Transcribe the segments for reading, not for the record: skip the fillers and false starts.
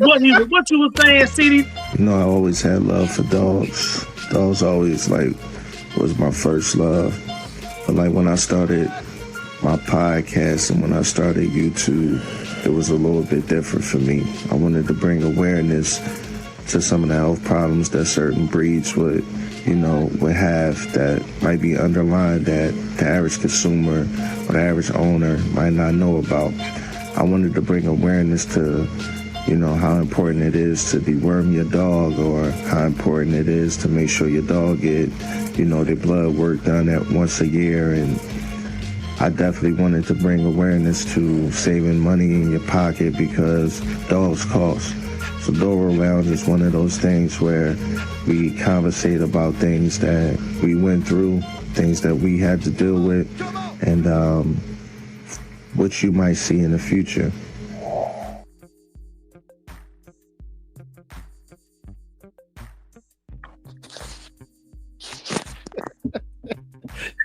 what you was saying, CD? You know, I always had love for dogs. Dogs always was my first love. But when I started my podcast and when I started YouTube, it was a little bit different for me. I wanted to bring awareness to some of the health problems that certain breeds would have that might be underlined that the average consumer or the average owner might not know about. I wanted to bring awareness to, how important it is to deworm your dog, or how important it is to make sure your dog get, their blood work done at once a year. And I definitely wanted to bring awareness to saving money in your pocket, because dogs cost. So Duro Lounge is one of those things where we conversate about things that we went through, things that we had to deal with, and what you might see in the future.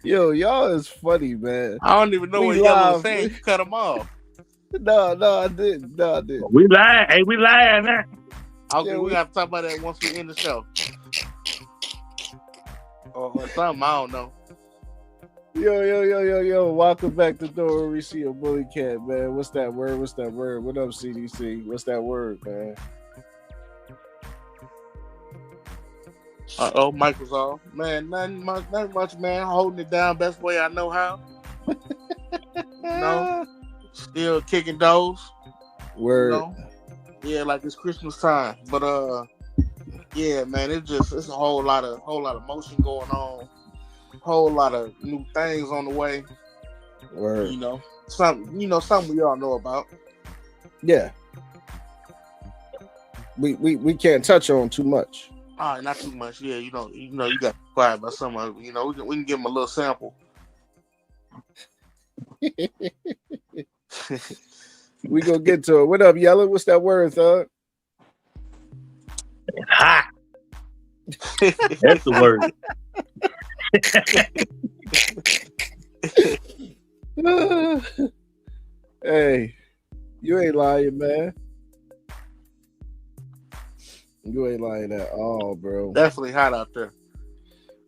Yo, y'all is funny, man. I don't even know what Yela was saying. You cut him off. No, I didn't. We lying. Hey, we lying now. Okay, we got to talk about that once we end the show. Or something, I don't know. Yo. Welcome back to DRBC, a bully cat, man. What's that word? What up, CDC? What's that word, man? Michael's off. Man, nothing much, man. Holding it down best way I know how. Still kicking those. Word. Yeah, like it's Christmas time. But yeah, man, it's a whole lot of motion going on. Whole lot of new things on the way. Word. Something we all know about. Yeah. We can't touch on too much. All right, not too much. Yeah, you got to be quiet about some of it. We can give them a little sample. We gonna get to it. What up, Yela? What's that word, thug? Hot. That's the word. Hey, you ain't lying, man. You ain't lying at all, bro. Definitely hot out there.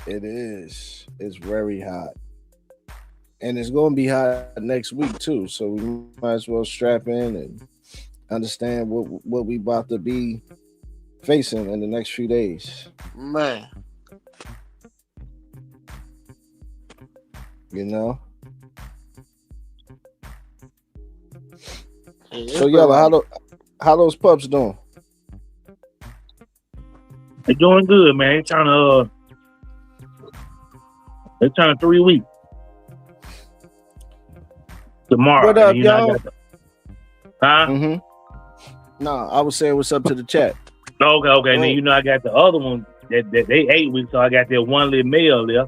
It is. It's very hot. And it's going to be hot next week, too. So we might as well strap in and understand what we about to be facing in the next few days. Man. So, Yela, how those pups doing? They're doing good, man. They're turning 3 weeks tomorrow. What up, y'all? Huh? Mm-hmm. No, I was saying what's up to the chat. Okay. Oh. Then I got the other one that they 8 weeks, so I got that one little male there.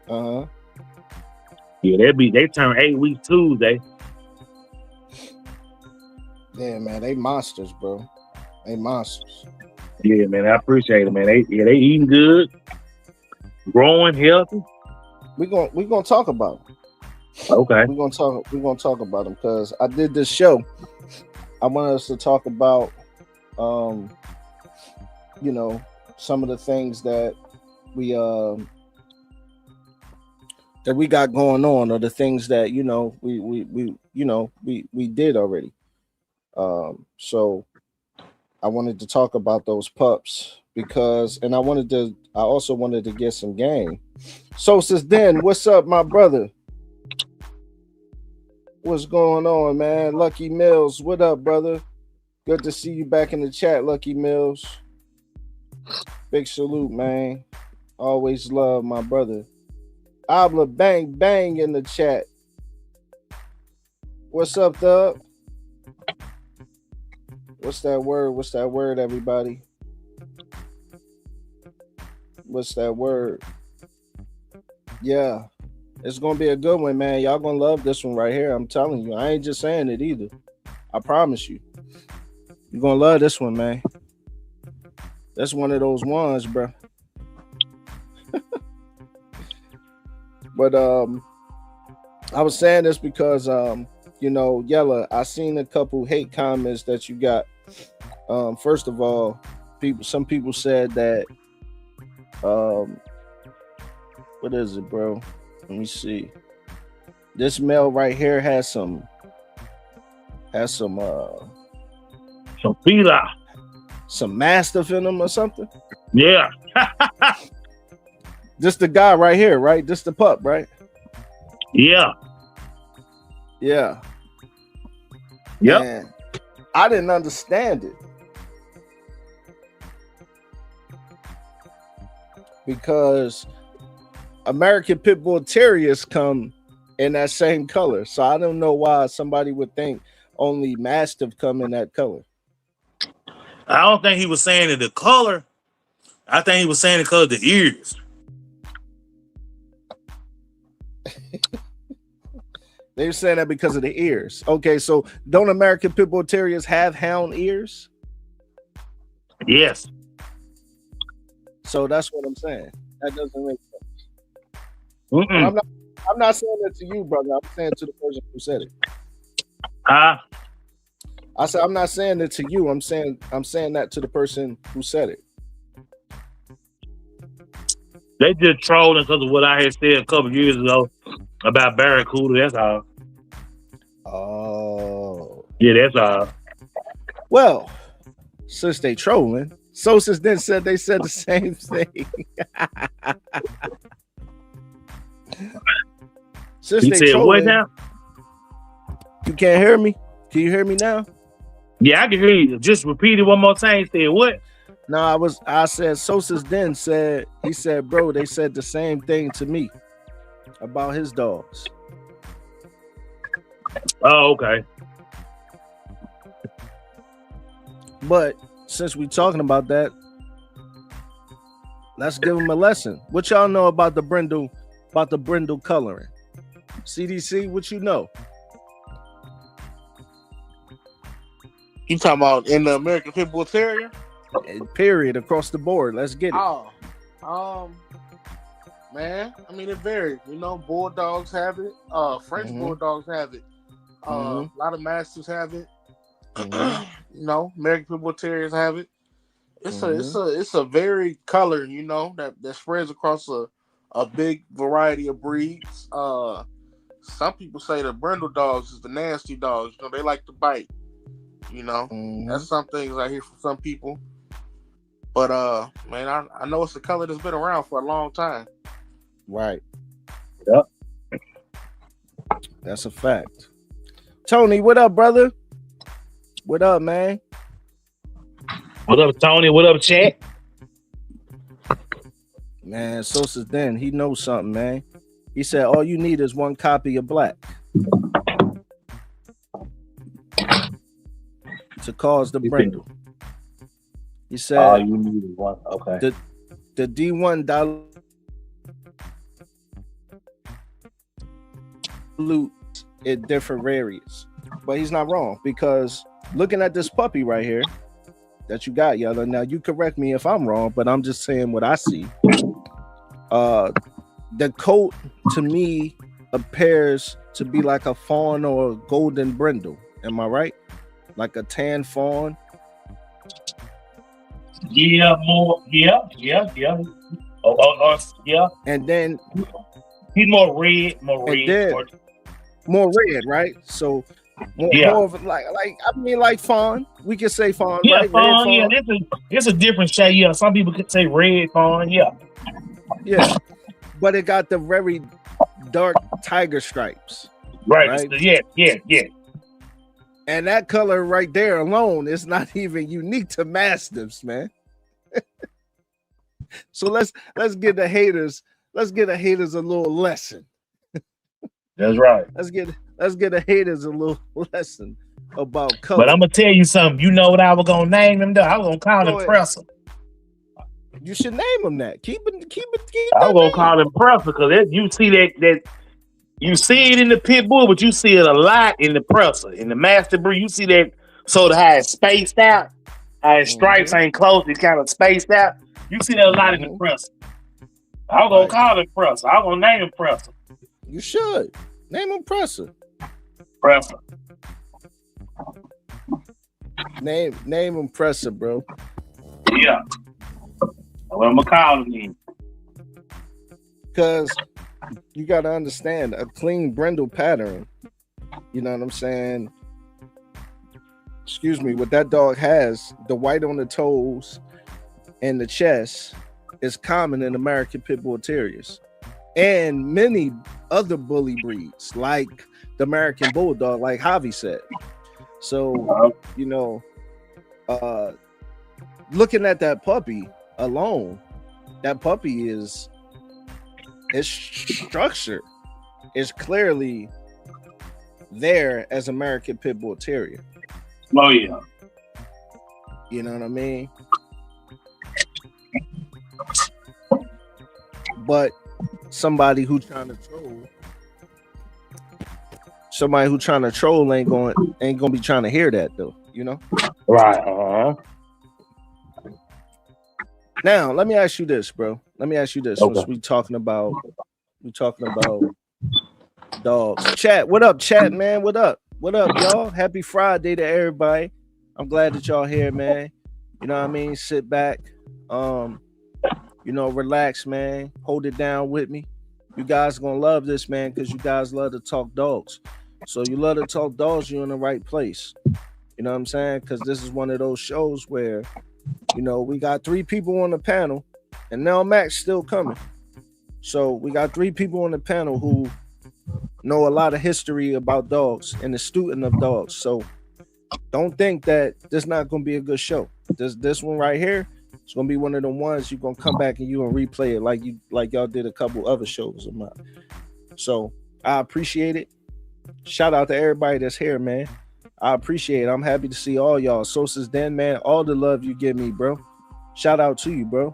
Uh-huh. Yeah, they turn 8 weeks Tuesday. Yeah, man, they monsters, bro. They monsters. Yeah, man, I appreciate it, man. They eating good, growing healthy. We gonna talk about them. Okay. We're gonna talk about them because I did this show. I want us to talk about, some of the things that we got going on, or the things that we did already. So I wanted to talk about those pups because, and I also wanted to get some game. So since then, what's up, my brother? What's going on, man? Lucky Mills, what up, brother? Good to see you back in the chat, Lucky Mills. Big salute, man. Always love my brother. Abla Bang Bang in the chat. What's up, Thug? What's that word, everybody? What's that word? Yeah. It's going to be a good one, man. Y'all going to love this one right here. I'm telling you. I ain't just saying it either. I promise you. You're going to love this one, man. That's one of those ones, bro. But I was saying this because, Yela, I seen a couple hate comments that you got First of all, some people said that what is it, bro? Let me see. This male right here has some Fila. some mastiff in him or something. Yeah. This the guy right here, right? This the pup, right? Yeah. Yeah. Yep. And I didn't understand it because American Pit Bull Terriers come in that same color. So I don't know why somebody would think only Mastiff come in that color. I don't think he was saying it the color. I think he was saying it because of the ears. They were saying that because of the ears. Okay, so don't American Pit Bull Terriers have hound ears? Yes. So that's what I'm saying. That doesn't make sense. I'm not saying that to you, brother. I'm saying to the person who said it. I said I'm not saying it to you. I'm saying that to the person who said it. They just trolling because of what I had said a couple years ago about Barracuda. That's all. Oh. Yeah, that's all. Well, since they trolling, Sosa's then said they said the same thing. Since he they said trolling, what now? You can't hear me? Can you hear me now? Yeah, I can hear you. Just repeat it one more time. He said what? No, I said Sosa's then said, he said, bro, they said the same thing to me about his dogs. Oh, okay. But since we talking about that, let's give him a lesson. What y'all know about the brindle coloring? CDC, what you know? You talking about in the American Pit Bull Terrier? Period, across the board. Let's get it. Man, I mean it varies. You know, bulldogs have it. French bulldogs have it. A lot of mastiffs have it. You know, American Pit Bull Terriers have it. It's a varied color. You know that spreads across a big variety of breeds. Some people say the brindle dogs is the nasty dogs. You know, they like to bite. You know, that's some things I hear from some people. But man, I know it's a color that's been around for a long time. Right. Yep. That's a fact. Tony, what up, brother? What up, man? What up, Tony? What up, chat? Man, Sosa's then he knows something, man. He said all you need is one copy of Black to cause the brindle. He said all you need is one. Okay. The D1 dilute in different areas. But he's not wrong, because looking at this puppy right here that you got, Yela. Now you correct me if I'm wrong, but I'm just saying what I see. The coat to me appears to be like a fawn or a golden brindle. Am I right? Like a tan fawn. Yeah, more. Yeah. Yeah. And then he's more red. More red, right? So more of like fawn. We could say fawn, yeah, right? Fawn, Red fawn. yeah, it's a different shade. Yeah, some people could say red fawn. Yeah. But it got the very dark tiger stripes. Right? Yeah. And that color right there alone is not even unique to mastiffs, man. So let's give the haters a little lesson. That's right. Let's get the haters a little lesson about color. But I'm gonna tell you something. You know what I was gonna name him though? I was gonna call him Presser. You should name him that. Keep it. I was gonna call him Presser because you see that you see it in the pit bull, but you see it a lot in the Presser. In the master breed, you see that sort of how it's spaced out, how his stripes ain't close, it's kind of spaced out. You see that a lot in the Presser. I was gonna call him Presser. I was gonna name him Presser. You should name him Presser. Name impressor, bro. Yeah. What I'm gonna call him. Because you got to understand a clean brindle pattern. You know what I'm saying? Excuse me. What that dog has, the white on the toes and the chest, is common in American Pit Bull Terriers and many other bully breeds, like the American Bulldog, like Javi said. So, you know, looking at that puppy alone, that puppy is structure is clearly there as American Pit Bull Terrier. Oh yeah. You know what I mean? But somebody who trying to troll ain't gonna be trying to hear that though, you know? Right. Now, let me ask you this, bro. Okay. Since we talking about dogs. Chat, what up, chat, man? What up? What up, y'all? Happy Friday to everybody. I'm glad that y'all here, man. You know what I mean? Sit back. You know, relax, man. Hold it down with me. You guys gonna love this, man, because you guys love to talk dogs. So you love to talk dogs, you're in the right place. You know what I'm saying? Because this is one of those shows where, you know, we got 3 people on the panel, and Nell Max still coming. So we got 3 people on the panel who know a lot of history about dogs and the student of dogs. So don't think that this not gonna be a good show. This one right here, it's gonna be one of the ones you're gonna come back and you're gonna replay it like y'all did a couple other shows of mine. So I appreciate it. Shout out to everybody that's here, man. I appreciate it. I'm happy to see all y'all. So since then, man, all the love you give me, bro. Shout out to you, bro.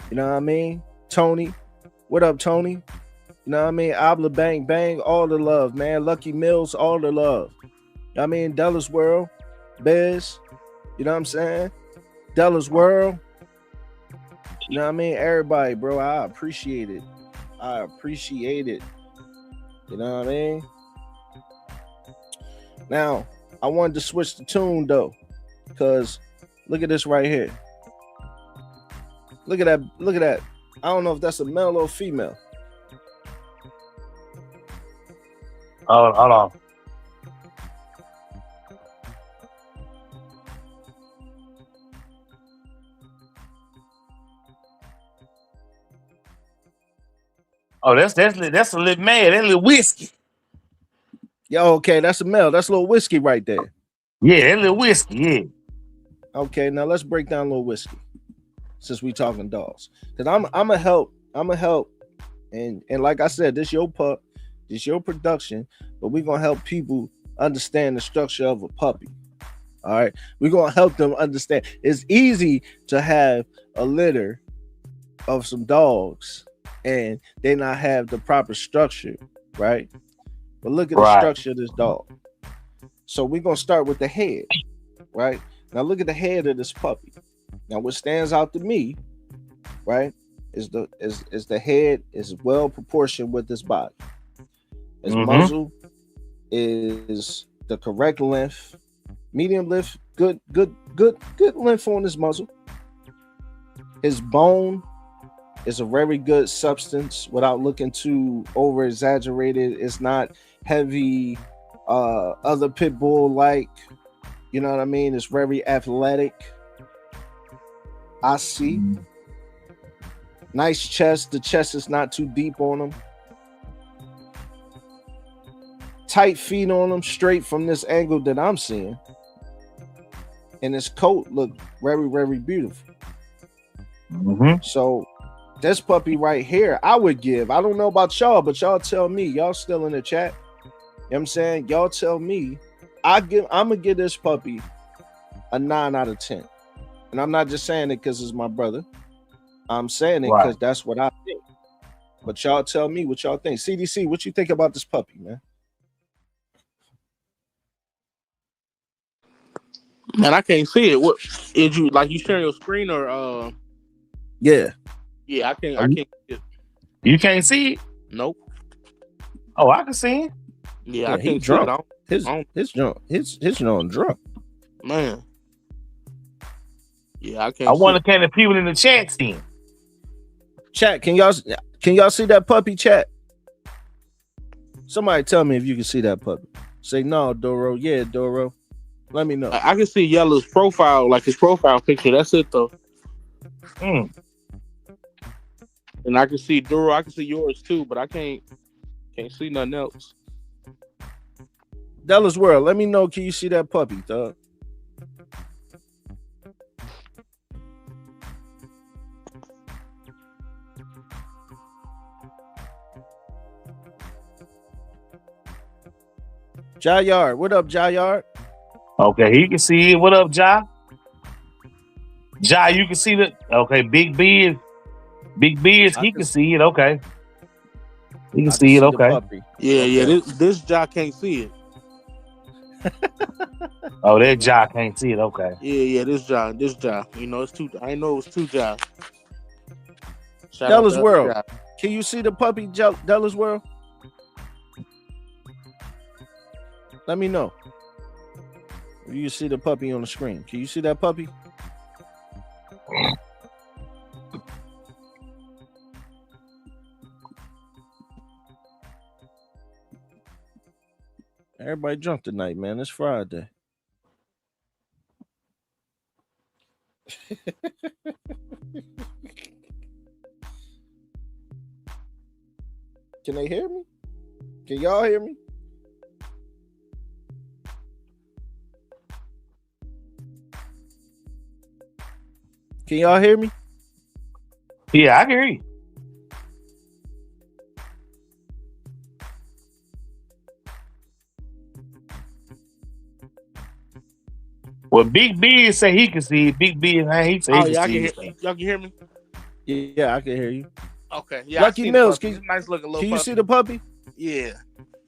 You know what I mean? Tony. What up, Tony? You know what I mean? Abla Bang Bang, all the love, man. Lucky Mills, all the love. You know what I mean? Della's World, Bez, you know what I'm saying? Della's World. You know what I mean? Everybody, bro. I appreciate it. You know what I mean? Now, I wanted to switch the tune though, because look at this right here. Look at that. I don't know if that's a male or female. Hold on. Oh, that's a little man. That little whiskey. Yeah, okay, that's a male. That's a little whiskey right there. Yeah, that little whiskey. Yeah. Okay, now let's break down a little whiskey, since we talking dogs. Cause I'm a help, and like I said, this your pup, this your production, but we're gonna help people understand the structure of a puppy. All right, we're gonna help them understand. It's easy to have a litter of some dogs and they not have the proper structure, right? But look at the structure of this dog. So we're gonna start with the head, right? Now look at the head of this puppy. Now what stands out to me, right, is the head is well proportioned with this body. His muzzle is the correct length, medium length, good length on his muzzle. His bone is a very good substance without looking too over exaggerated. It's not heavy, other pit bull like, you know what I mean? It's very athletic. I see. Nice chest. The chest is not too deep on him. Tight feet on him, straight from this angle that I'm seeing. And his coat look very, very beautiful. So this puppy right here, I would give, I don't know about y'all, but y'all tell me, y'all still in the chat. You know what I'm saying? Y'all tell me, I'm gonna give this puppy a 9 out of 10. And I'm not just saying it because it's my brother. I'm saying it because that's what I think. But y'all tell me what y'all think. CDC, what you think about this puppy, man? Man, I can't see it. What is you like? You share your screen or Yeah. Yeah, I can't see it. You can't see it? Nope. Oh, I can see it. Yeah, I can't drunk. see it. His drunk. Man. Yeah, I I can't wonder see. can the people in the chat see him? Chat, can y'all see that puppy? Chat. Somebody tell me if you can see that puppy. Say no, Duro. Yeah, Duro. Let me know. I can see Yellow's profile, like his profile picture. That's it though. Mm. And I can see Duro. I can see yours too, but I can't see nothing else. Della's World. Let me know. Can you see that puppy, dog? Jayard. What up, Jayard? Okay, he can see it. What up, Ja? Ja, you can see the okay. Big B is he can see it. Okay, he can see it. the Okay. puppy. Yeah, Okay. yeah. This Jock can't see it. Oh, that Ja can't see it. Okay. Yeah. This Jock. You know, it's two. I know it was two Jock. Shout out Della's to World. Ja. Can you see the puppy, Della's World? Let me know. You see the puppy on the screen. Can you see that puppy? Everybody drunk tonight, man. It's Friday. Can they hear me? Can y'all hear me? Can y'all hear me? Yeah, I can hear you. Well, Big B say he can see it. Big B he say he can see it. Y'all can hear me? Yeah, I can hear you. Okay. Yeah. Lucky Mills, nice looking little can puppy. you see the puppy? Yeah.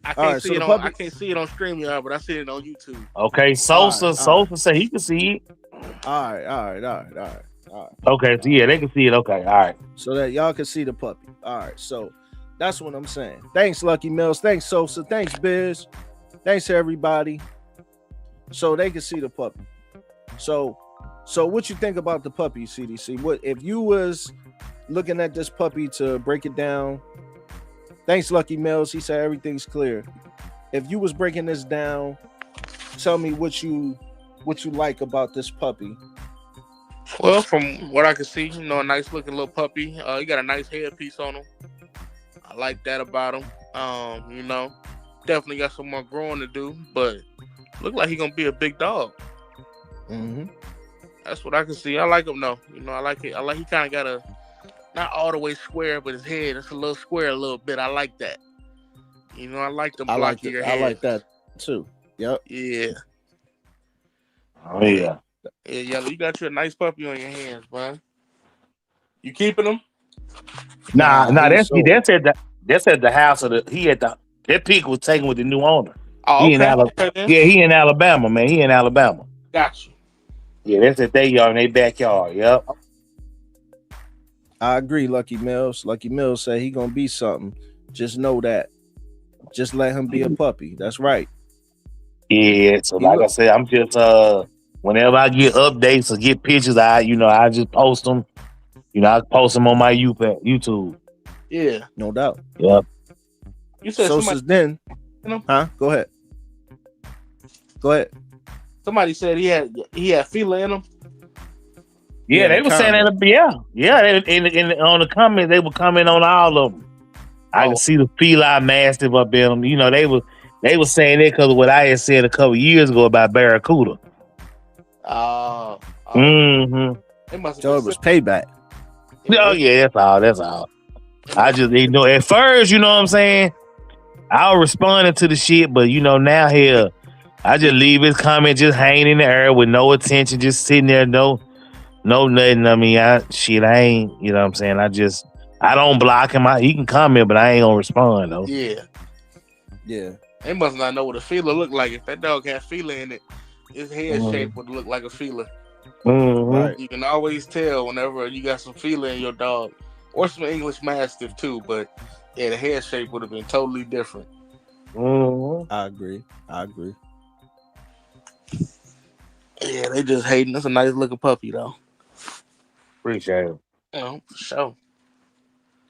I All right, can't see so it the on. puppy- I can't see it on StreamYard, but I see it on YouTube. Okay, Sosa say he can see it. All right. Okay, so yeah, they can see it. Okay, all right. So that y'all can see the puppy. All right, so that's what I'm saying. Thanks, Lucky Mills. Thanks, Sosa. Thanks, Biz. Thanks to everybody. So they can see the puppy. So what you think about the puppy, CDC? What if you was looking at this puppy to break it down? Thanks, Lucky Mills. He said everything's clear. If you was breaking this down, tell me what you like about this puppy. Well, from what I can see, you know, a nice looking little puppy. He got a nice headpiece on him. I like that about him. You know, definitely got some more growing to do, but look like he's gonna be a big dog. Mm-hmm. That's what I can see. I like him though. You know, I like it. He kind of got a not all the way square, but his head it's a little square a little bit. I like that. You know, I like the blocky your head. I like that too. Yep. Yeah. Oh yeah. Yeah, Yellow, you got you a nice puppy on your hands, man. You keeping him? Nah, that's at the house of that pig was taken with the new owner. Oh, he in he in Alabama, man. He in Alabama. Got you. Yeah, that's at their yard in their backyard. Yep. I agree, Lucky Mills. Lucky Mills said he gonna be something. Just know that. Just let him be a puppy. That's right. Yeah. So like I said, I'm just whenever I get updates or get pictures, I just post them. You know, I post them on my YouTube. Yeah. No doubt. Yep. You said so since then, huh? Go ahead. Somebody said he had Fila in him. Yeah, they were saying that. Yeah. On the comments, they were commenting on all of them. I can see the feline mastiff up in them. You know, they were saying that because of what I had said a couple years ago about Barracuda. Mm-hmm. So it was payback. Oh yeah, that's all. I just at first, you know what I'm saying? I was responding to the shit, but now here, I just leave his comment just hanging in the air with no attention, just sitting there, no nothing. I mean, I ain't, you know what I'm saying? I don't block him. He can comment, but I ain't gonna respond though. Yeah. They must not know what a feeler look like. If that dog had feeler in it, his head shape would look like a feeler. Mm-hmm. Right. You can always tell whenever you got some feeler in your dog, or some English Mastiff too. But yeah, the head shape would have been totally different. Mm-hmm. I agree. Yeah, they just hating. That's a nice looking puppy though. Appreciate it. For sure.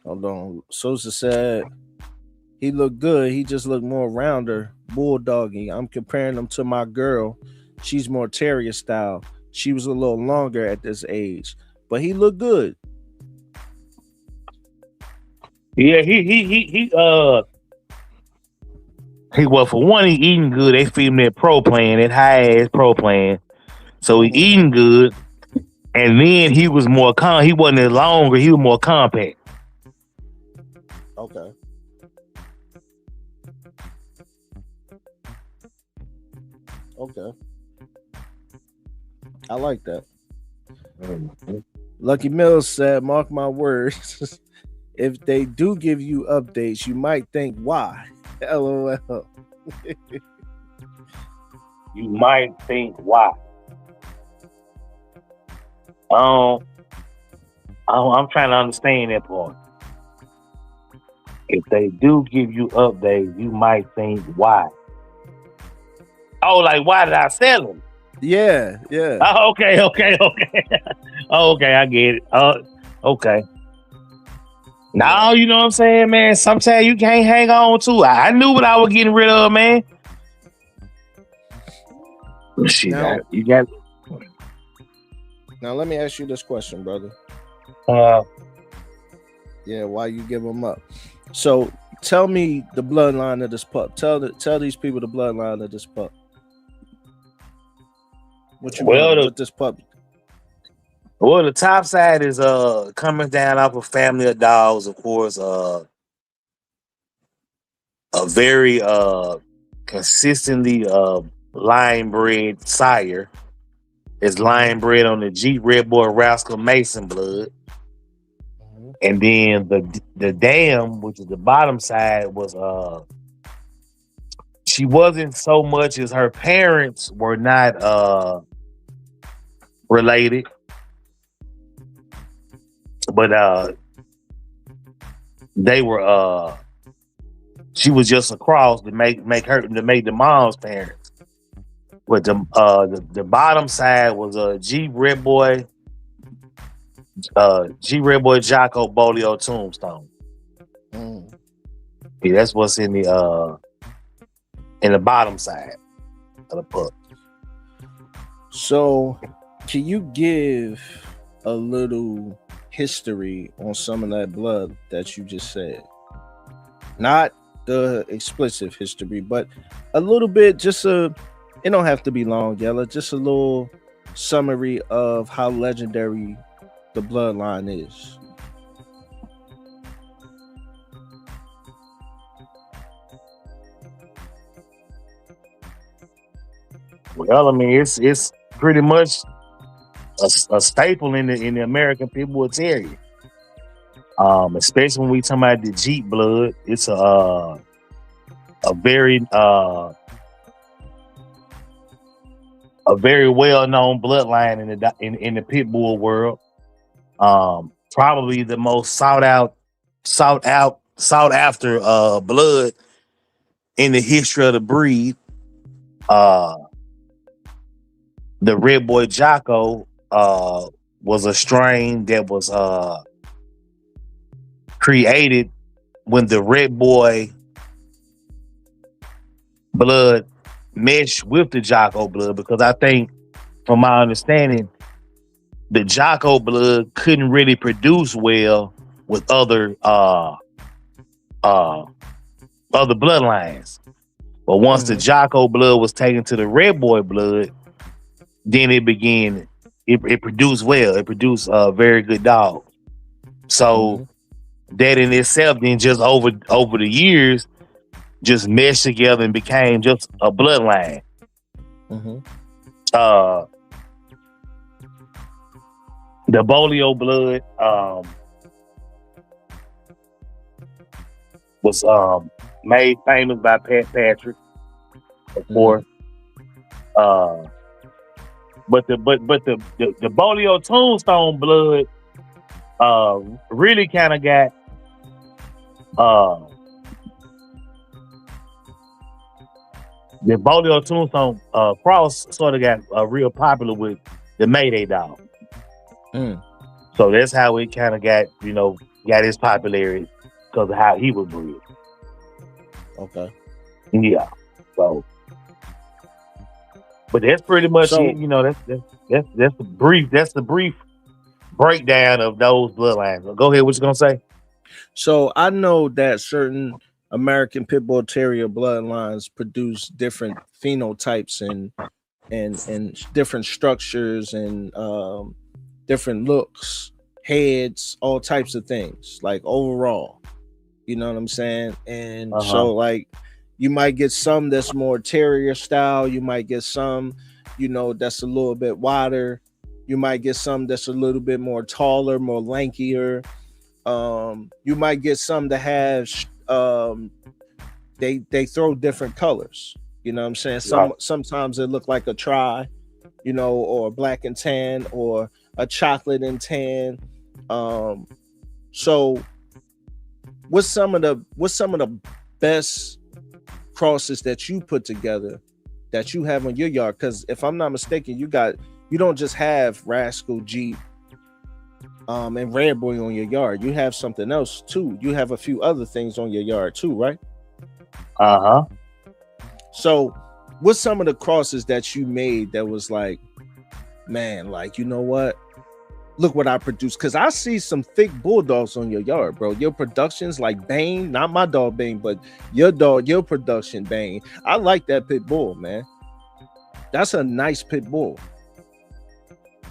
Hold on. Sosa said he looked good. He just looked more rounder, bulldoggy. I'm comparing him to my girl. She's more terrier style. She was a little longer at this age, but he looked good. Yeah, he well, for one, he eating good. They feed him that pro plan, that high ass pro plan. So he eating good. And then he was more he wasn't as longer, he was more compact. Okay. Okay. I like that. Lucky Mills said, mark my words. If they do give you updates, you might think, why? LOL. You might think, why? I'm trying to understand that part. If they do give you updates, you might think, why? Oh, like, why did I sell them? Yeah. Oh, okay. Oh, okay, I get it. Okay. Now, you know what I'm saying, man? Sometimes you can't hang on to it. I knew what I was getting rid of, man. Shit, Now, you got. Now, let me ask you this question, brother. Yeah, why you give them up? So, tell me the bloodline of this pup. Tell these people the bloodline of this pup. What you want with this pup? Well, the top side is coming down off a family of dogs, of course. A very consistently line bred sire. It's line bred on the Jeep Red Boy Rascal Mason blood. And then the dam, which is the bottom side, was she wasn't so much as her parents were not related. But they were she was just a cross to make the mom's parents. But the bottom side was a G Red Boy Jocko Bolio Tombstone. Yeah, that's what's in the bottom side of the pup. So, can you give a little history on some of that blood that you just said? Not the explicit history, but a little bit, it don't have to be long, Yela, just a little summary of how legendary the bloodline is. Well, I mean, it's pretty much a staple in the American Pitbull Terrier. Especially when we talking about the Jeep blood, it's a very well-known bloodline in the Pitbull world. Probably the most sought after blood in the history of the breed. The Red Boy Jocko was a strain that was created when the Red Boy blood meshed with the Jocko blood, because I think, from my understanding, the Jocko blood couldn't really produce well with other bloodlines. But once the Jocko blood was taken to the Red Boy blood, then it produced well. It produced a very good dog. So that in itself, then just over the years, just meshed together and became just a bloodline. The Bolio blood was made famous by Pat Patrick, of course. But the Bolio Tombstone blood really kind of got The Bolio Tombstone cross sort of got real popular with the Mayday dog. So that's how it kind of got, got his popularity because of how he was bred. Okay. Yeah. So, but that's pretty much it. That's the brief breakdown of those bloodlines. Go ahead. What you gonna say? So I know that certain American Pit Bull Terrier bloodlines produce different phenotypes and different structures and different looks, heads, all types of things. Like overall, you know what I'm saying? And so like you might get some that's more terrier style. You might get some, that's a little bit wider. You might get some that's a little bit more taller, more lankier. You might get some that have they throw different colors. You know what I'm saying? Sometimes it look like a tri, or black and tan, or a chocolate and tan. So what's some of the best crosses that you put together that you have on your yard? Because if I'm not mistaken, you don't just have Rascal, Jeep, and Red Boy on your yard. You have something else too. You have a few other things on your yard too, right? So what's some of the crosses that you made that was like, man, like, you know what? Look what I produced. Because I see some thick bulldogs on your yard, bro. Your production's like Bane, not my dog Bane, but your production Bane. I like that pit bull, man. That's a nice pit bull.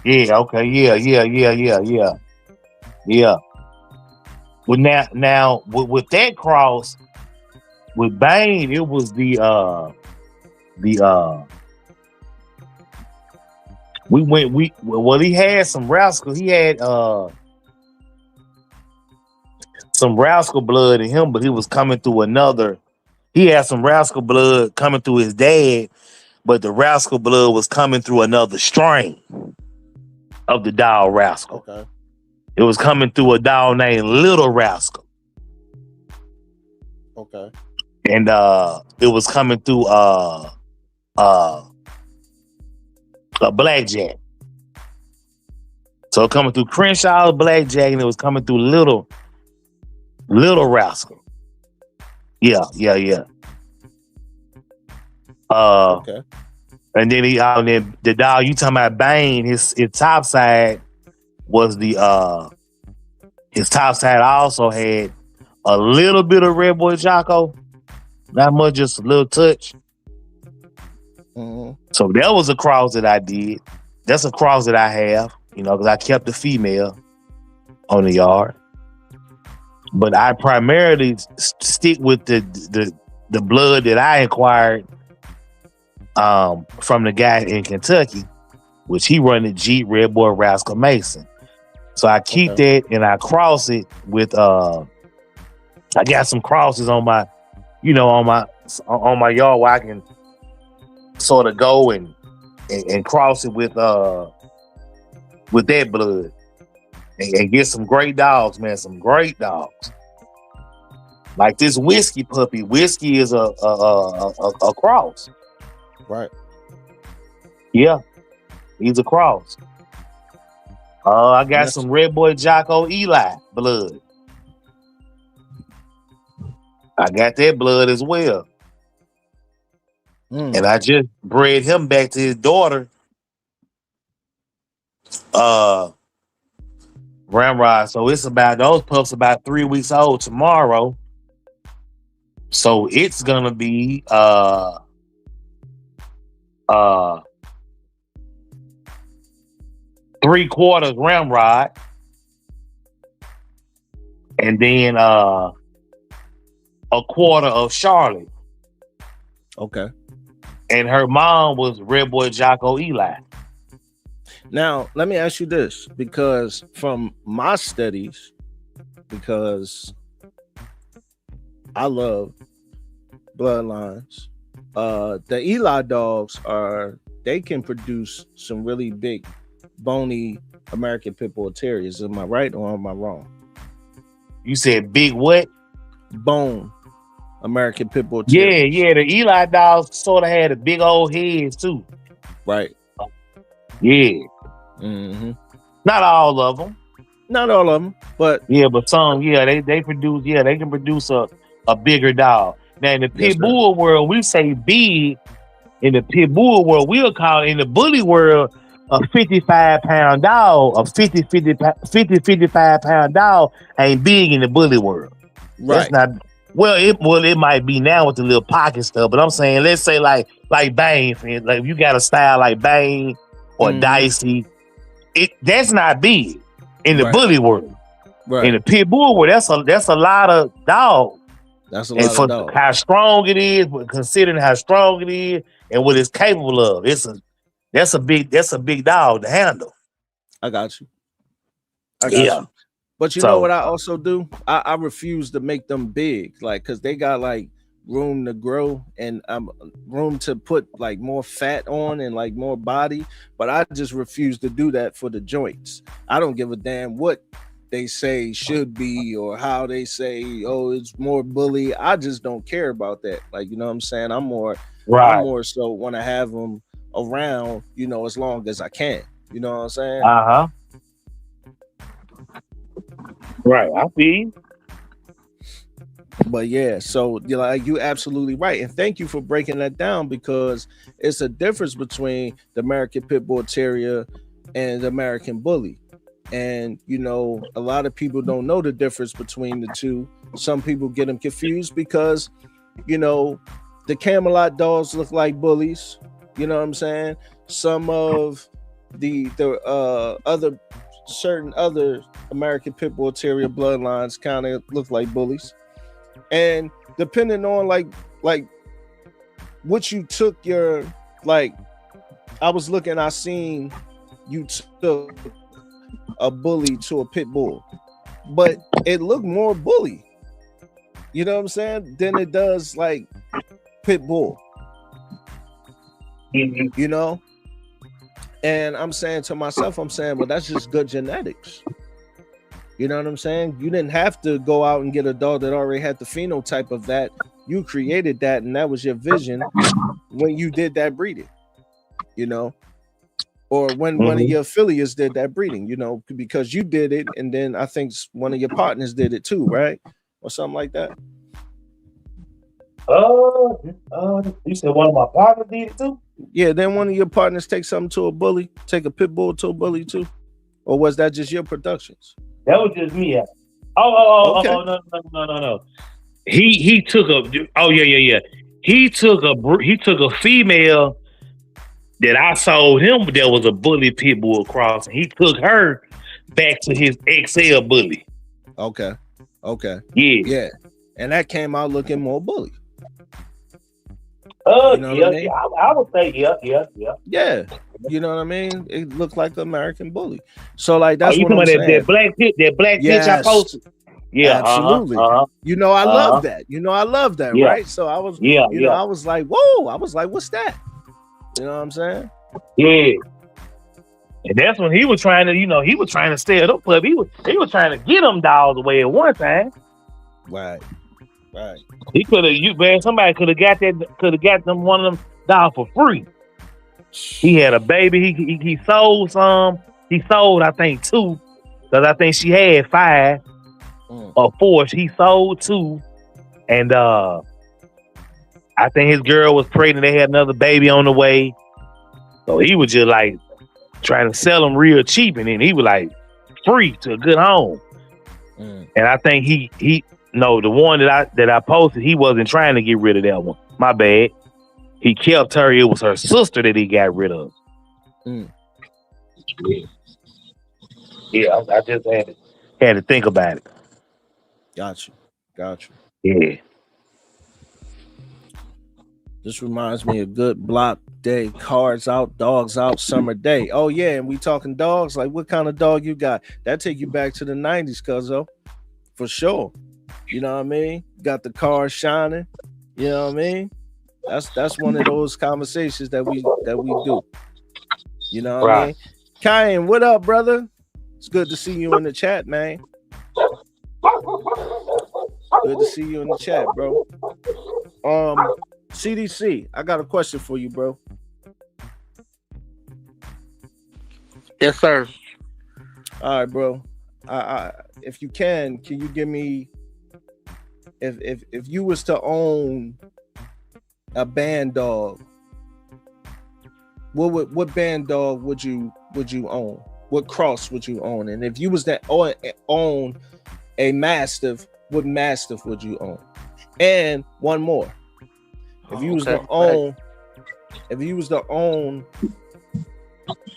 Yeah, okay, yeah. Well, now with that cross with Bane, it was he had some rascal. He had some rascal blood in him, but he was coming through another. He had some rascal blood coming through his dad, but the rascal blood was coming through another strain of the dog rascal. Okay. It was coming through a dog named Little Rascal. Okay. And it was coming through a blackjack. So coming through Crenshaw blackjack, and it was coming through Little Rascal. Yeah. Okay. And then the dog you talking about Bane, his top side was his top side also had a little bit of Red Boy Jocko, not much, just a little touch. So that was a cross that I did. That's a cross that I have, because I kept the female on the yard. But I primarily stick with the blood that I acquired from the guy in Kentucky, which he run the Jeep Red Boy Rascal Mason. So I keep that and I cross it with I got some crosses on my on my yard where I can sort of go and cross it with that blood and get some great dogs, man. Some great dogs. Like this whiskey puppy. Whiskey is a cross. Right. Yeah. He's a cross. I got some Red Boy Jocko Eli blood. I got that blood as well. And I just bred him back to his daughter. Ramrod. So those pups about 3 weeks old tomorrow. So it's gonna be 3/4 Ramrod. And then a quarter of Charlotte. Okay. And her mom was Red Boy Jocko Eli. Now, let me ask you this, because from my studies, because I love bloodlines, the Eli dogs they can produce some really big, bony American Pit Bull Terriers. Am I right or am I wrong? You said big what? Bone American Pit Bull Terriers. Yeah. The Eli dogs sort of had a big old heads too. Right. Yeah. Mm-hmm. Not all of them. Not all of them, but yeah, but some. Yeah, they produce. Yeah, they can produce a bigger dog. Now in the pit bull world, we say big. In the pit bull world, we'll call it, in the bully world, a 55-pound dog, a 55-pound dog ain't big in the bully world. right. That's not. It might be now with the little pocket stuff, but I'm saying, let's say like Bane, like if you got a style like Bane or Dicey, that's not big in the bully world. Right. In the pit bull world, that's a lot of dog. That's a lot for of dog. How strong it is, but considering how strong it is and what it's capable of, that's a big dog to handle. I got you. You. But you know what I also do? I refuse to make them big, like, because they got like room to grow and room to put like more fat on and like more body. But I just refuse to do that for the joints. I don't give a damn what they say should be or how they say, oh, it's more bully. I just don't care about that. Like, you know what I'm saying? I'm more so want to have them around, you know, as long as I can. You know what I'm saying? Right, I feel. But yeah, so you're absolutely right, and thank you for breaking that down, because it's a difference between the American Pit Bull Terrier and the American Bully. And you know, a lot of people don't know the difference between the two. Some people get them confused because, you know, the Camelot dogs look like bullies. You know what I'm saying? Some of the certain other American Pit Bull Terrier bloodlines kind of look like bullies. And depending on like what you took your, like, I seen you took a bully to a pit bull, but it looked more bully, you know what I'm saying, than it does like pit bull. You know? And I'm saying to myself, well, that's just good genetics. You know what I'm saying? You didn't have to go out and get a dog that already had the phenotype of that. You created that, and that was your vision when you did that breeding, you know? Or when one of your affiliates did that breeding, you know, because you did it, and then I think one of your partners did it too, right? Or something like that. You said one of my partners did it too? Yeah, then one of your partners take something to a bully, take a pit bull to a bully too? Or was that just your productions? That was just me. Okay. No. He took a He took a female that I sold him that was a bully pit bull cross, and he took her back to his XL bully. Okay. Yeah. And that came out looking more bully. You know what I mean? I would say yeah. You know what I mean? It looked like the American bully. So like that's what I'm saying. That black pitch I posted. Yeah, absolutely. You know, I love that. You know, I love that, right? So I was, know, I was like, whoa! I was like, what's that? You know what I'm saying? Yeah. And that's when he was trying to, you know, stay it up, but he was trying to get them dogs away at one time. Right. He somebody could have got them one of them dogs for free. He had a baby. He sold some. He sold, I think, 2, because I think she had 5 or 4. He sold 2, and I think his girl was pregnant. They had another baby on the way, so he was just like trying to sell them real cheap, and then he was like free to a good home. And I think the one that I posted, he wasn't trying to get rid of that one. My bad. He kept her. It was her sister that he got rid of. Yeah, I just had to think about it. Got you. Yeah. This reminds me of good block day, cards out, dogs out, summer day. Oh yeah, and we talking dogs. Like, what kind of dog you got? That take you back to the 90s, cuzzo, for sure. You know what I mean? Got the car shining. You know what I mean? That's one of those conversations that we do. You know what I mean? Kyan, what up, brother? It's good to see you in the chat, man. Good to see you in the chat, bro. CDC, I got a question for you, bro. Yes, sir. All right, bro. If you can you give me if you was to own a band dog, what band dog would you own? What cross would you own? And if you was to own a mastiff, what mastiff would you own? And one more. If you was to own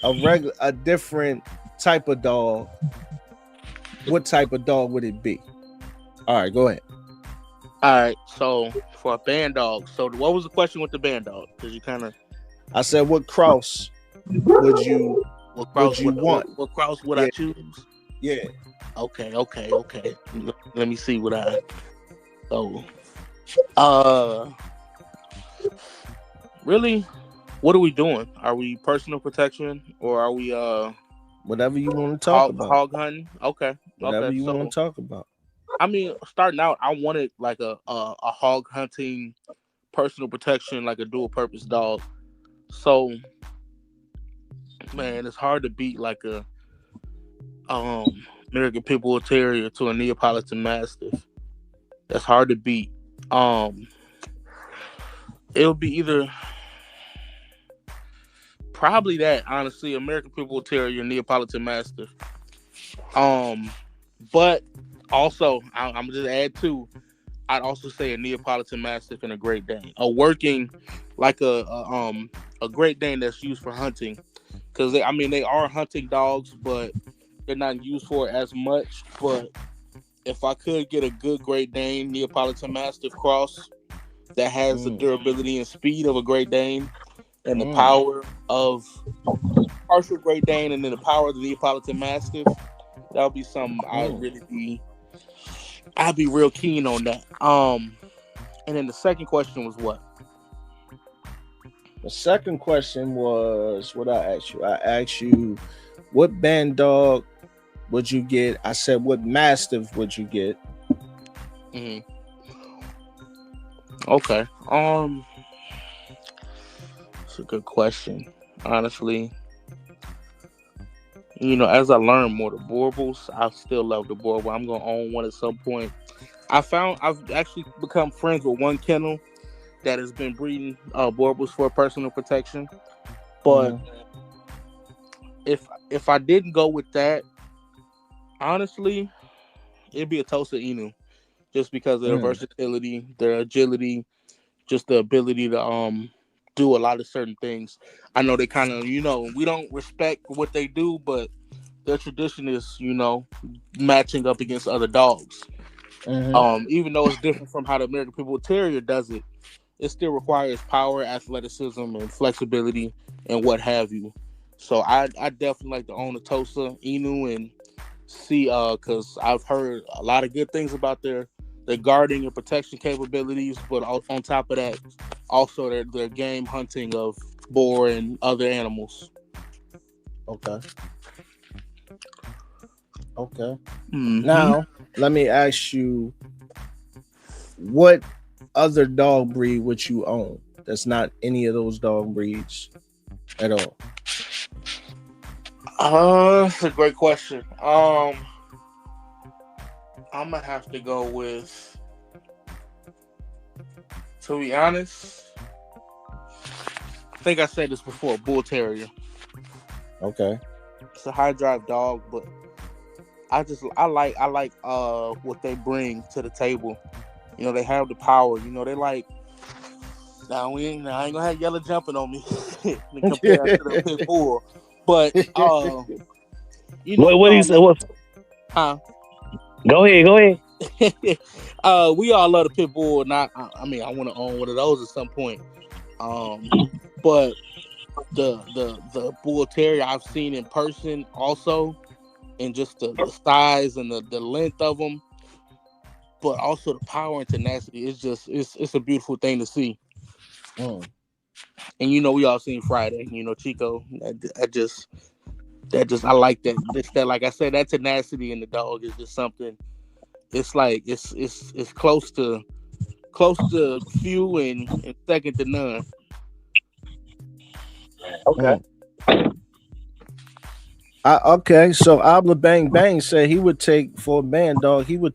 a different type of dog, what type of dog would it be? All right, go ahead. All right, so for a band dog, so what was the question with the band dog? Because you kind of, I said, what cross would you want? What cross would I choose? Yeah. Okay. Let me see what I. So, really, what are we doing? Are we personal protection or are we whatever you want to talk about? Hog hunting? Okay. Whatever you want to talk about. I mean, starting out, I wanted like a hog hunting, personal protection, like a dual purpose dog. So, man, it's hard to beat like a American Pit Bull Terrier to a Neapolitan Mastiff. That's hard to beat. It'll be either probably that, honestly, American Pit Bull Terrier, Neapolitan Mastiff. But also, I'm just add to. I'd also say a Neapolitan Mastiff and a Great Dane, a working like a Great Dane that's used for hunting, because they are hunting dogs, but they're not used for it as much. But if I could get a good Great Dane Neapolitan Mastiff cross that has the durability and speed of a Great Dane and the power of partial Great Dane and then the power of the Neapolitan Mastiff, that would be something I'd be real keen on that. And then the second question was what? The second question was what I asked you. I asked you what band dog would you get? I said what mastiff would you get? Mm-hmm. Okay. It's a good question. Honestly, as I learn more the Borbles, I still love the Borble. I'm gonna own one at some point. I've actually become friends with one kennel that has been breeding Borbles for personal protection. But if I didn't go with that, honestly, it'd be a Tosa Inu, just because of their versatility, their agility, just the ability to do a lot of certain things. I know they kind of, we don't respect what they do, but their tradition is, matching up against other dogs. Even though it's different from how the American Pit Bull Terrier does it, it still requires power, athleticism, and flexibility, and what have you. So I definitely like to own a Tosa Inu and see, because I've heard a lot of good things about their guarding and protection capabilities, but on top of that, also their game hunting of boar and other animals. Okay. Now, let me ask you, what other dog breed would you own that's not any of those dog breeds at all? That's a great question. I'm gonna have to go with, to be honest, I think I said this before, Bull Terrier. Okay. It's a high drive dog, but I like what they bring to the table. They have the power. They like. I ain't gonna have Yela jumping on me compared to the pit bull, but what he said? What? Huh? Go ahead. We all love the pit bull. I want to own one of those at some point. But the bull terrier I've seen in person also, and just the size and the length of them, but also the power and tenacity. It's a beautiful thing to see. And we all seen Friday. Chico. I like that. That, like I said, that tenacity in the dog is just something. It's like it's close to close to few and second to none. Okay. Okay, so Abla Bang Bang said he would take for a band dog. He'll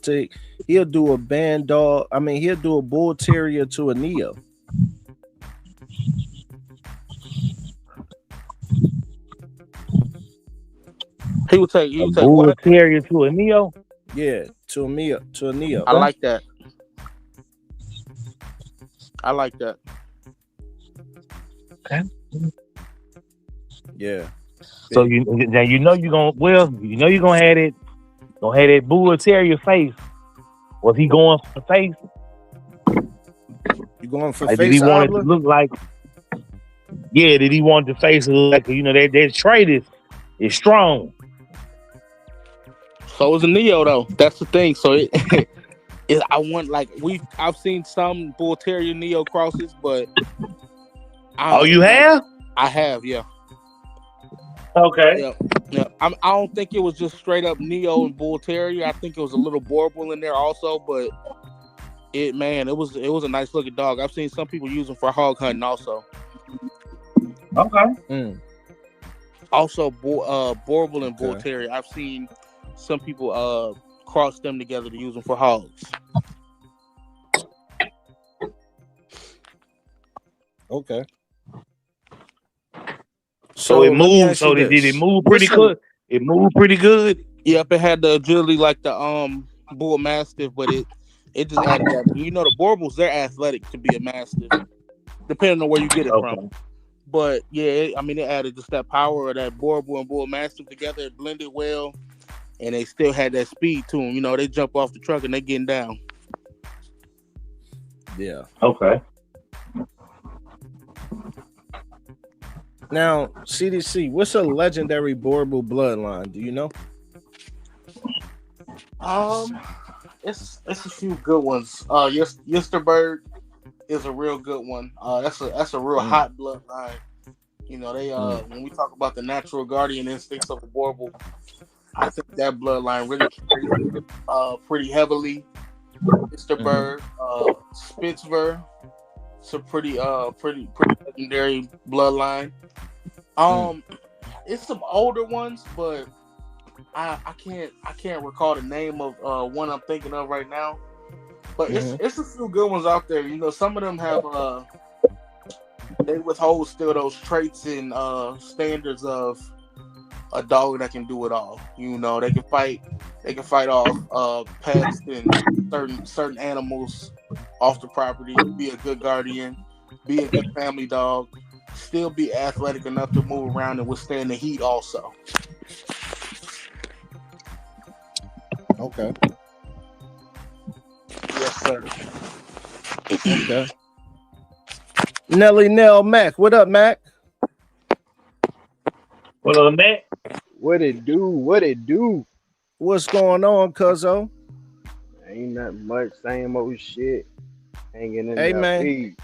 do a band dog. I mean, he'll do a bull terrier to a Neo. He would take Bull what? Terrier to a Neo. Yeah, to a Neo. I like that. I like that. Okay. Yeah. So you now you know you're gonna have it. Gonna have that Bull Terrier face. Was he going for the face? You going for Like, face? did he want Abla? it to look like? Yeah, did he want the face to look like? That trait is strong. So is a Neo though. That's the thing. So I've seen some Bull Terrier Neo crosses, but You have? I have, yeah. Okay. Yeah. I don't think it was just straight up Neo and Bull Terrier. I think it was a little Borbal in there also, but it was a nice looking dog. I've seen some people use them for hog hunting also. Okay. Also, Borbal and Bull Terrier. I've seen some people cross them together to use them for hogs. Okay. So it moved. So did it move pretty good? It moved pretty good. Yep, it had the agility like the Bull Mastiff, but it just added that. You know, the Borbals, they're athletic to be a Mastiff, depending on where you get it from. But yeah, it added just that power of that Borbal and Bull Mastiff together. It blended well, and they still had that speed to them. You know, they jump off the truck and they getting down. Yeah. Okay. Now, CDC, what's a legendary Borbal bloodline? Do you know? It's a few good ones. Yesterberg is a real good one. That's a real hot bloodline. You know, they when we talk about the natural guardian instincts of the Borbal, I think that bloodline really carries pretty heavily. Yesterberg, Spitzver, it's a pretty legendary bloodline. It's some older ones, but I can't recall the name of one I'm thinking of right now. But it's a few good ones out there. You know, some of them have they withhold still those traits and standards of a dog that can do it all. You know, they can fight off pests and certain animals off the property, be a good guardian, be a good family dog, still be athletic enough to move around and withstand the heat also. Okay. Yes, sir. Okay. Nell Mac. What up, Mac? What up, Mac? What it do? What's going on, cuzzo? Ain't nothing much. Same old shit. Hanging in Hey, the man. feed.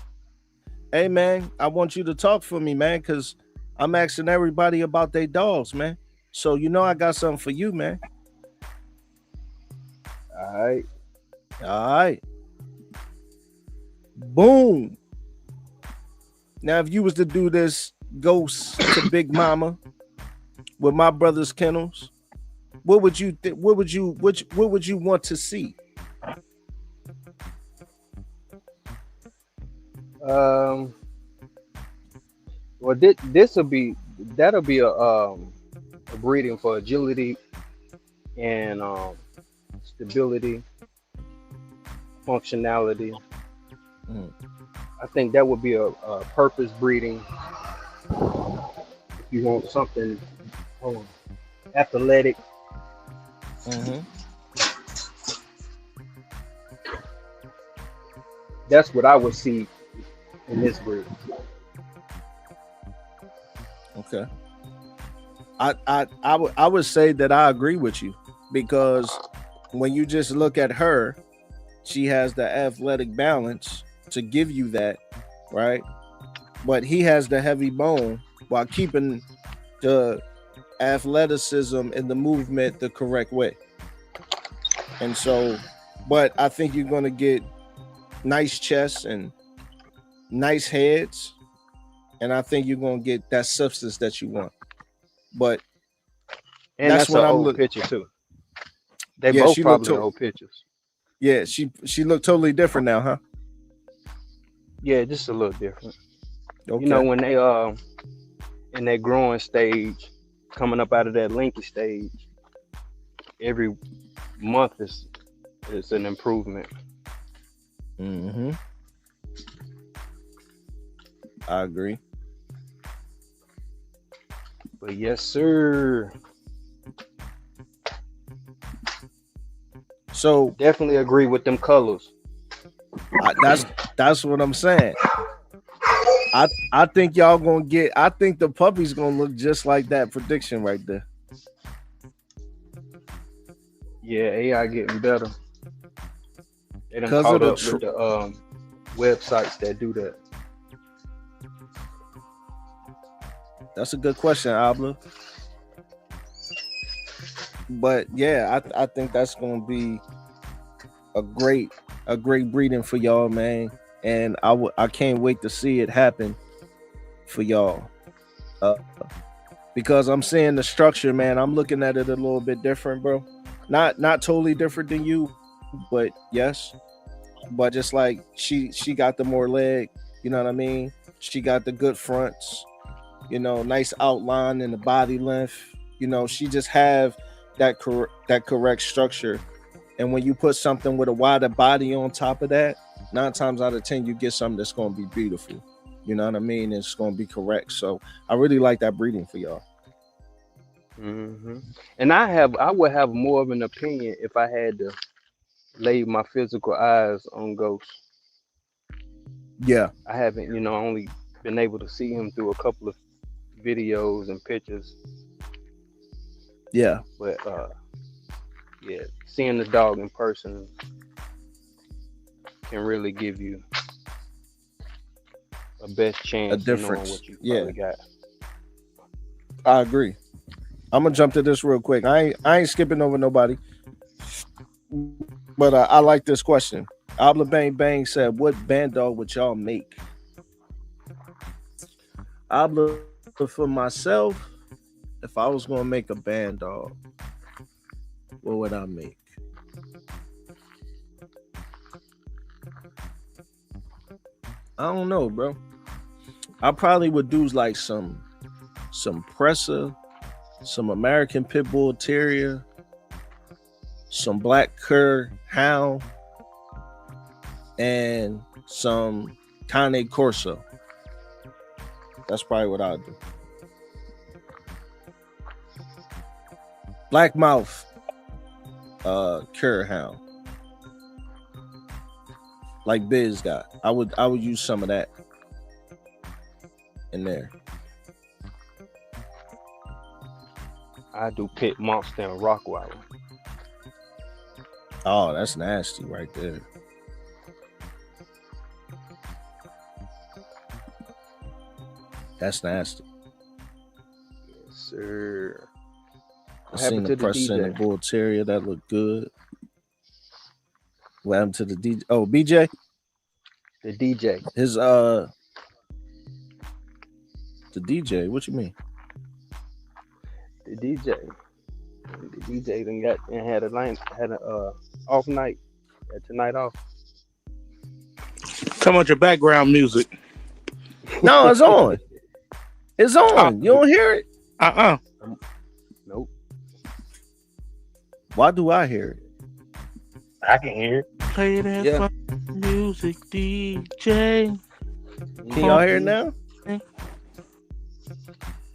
Hey, man, I want you to talk for me, man, because I'm asking everybody about their dogs, man. So, you know I got something for you, man. All right. Boom. Now, if you was to do this Ghost to Big Mama with My Brother's Kennels, what would you want to see? Well, that'll be a breeding for agility and stability, functionality. I think that would be a purpose breeding. If you want something athletic. That's what I would see in this breed. Okay. I would say that I agree with you, because when you just look at her, she has the athletic balance to give you that, right? But he has the heavy bone while keeping the athleticism and the movement the correct way. And so, but I think you're going to get nice chests and nice heads, and I think you're gonna get that substance that you want. But And that's that's an what I'm old looking. picture too. They Yeah, both she looked. probably old pictures. Yeah, she looked totally different now, huh? Yeah, just a little different. Okay. You know, when they in that growing stage, coming up out of that linky stage, every month is an improvement. Mm-hmm. I agree. But yes, sir. So Definitely agree with them colors. that's what I'm saying. I think y'all gonna get. I think the puppy's gonna look just like that prediction right there. Yeah, AI getting better. They done 'Cause caught of the up with the websites that do that. That's a good question, Abla. But yeah, I think that's gonna be a great breeding for y'all, man. And I can't wait to see it happen for y'all. Because I'm seeing the structure, man. I'm looking at it a little bit different, bro. Not totally different than you, but yes. But just like she got the more leg, you know what I mean? She got the good fronts, you know, nice outline in the body length. You know, she just have that correct structure. And when you put something with a wider body on top of that, 9 times out of 10 you get something that's going to be beautiful. You know what I mean? It's going to be correct. So I really like that breeding for y'all. Mm-hmm. And I would have more of an opinion if I had to lay my physical eyes on Ghost. Yeah. I haven't, only been able to see him through a couple of videos and pictures. Yeah. But yeah, seeing the dog in person can really give you a best chance A difference. of knowing what you probably got. I agree. I'm gonna jump to this real quick. I ain't skipping over nobody, but I like this question. Abla Bang Bang said, "What band dog would y'all make?" Abla, for myself, if I was gonna make a band dog, what would I make? I don't know, bro. I probably would do like some presser, some American Pit Bull Terrier, some Black Cur Hound, and some Cane Corso. That's probably what I'd do. Black Mouth, Cur Hound, like Biz got. I would use some of that in there. I do Pit Monster and Rockweiler. Oh, that's nasty right there. That's nasty. Yes, sir. I seen the presser and the Bull Terrier. That looked good. What happened to the DJ? Oh, BJ? The DJ. His the DJ. What you mean? The DJ. The DJ then had a off night. Had tonight off. Come on, your background music. No, it's on. It's on. You don't hear it? Nope. Why do I hear it? I can hear it. Play that music, DJ. Can y'all hear it now?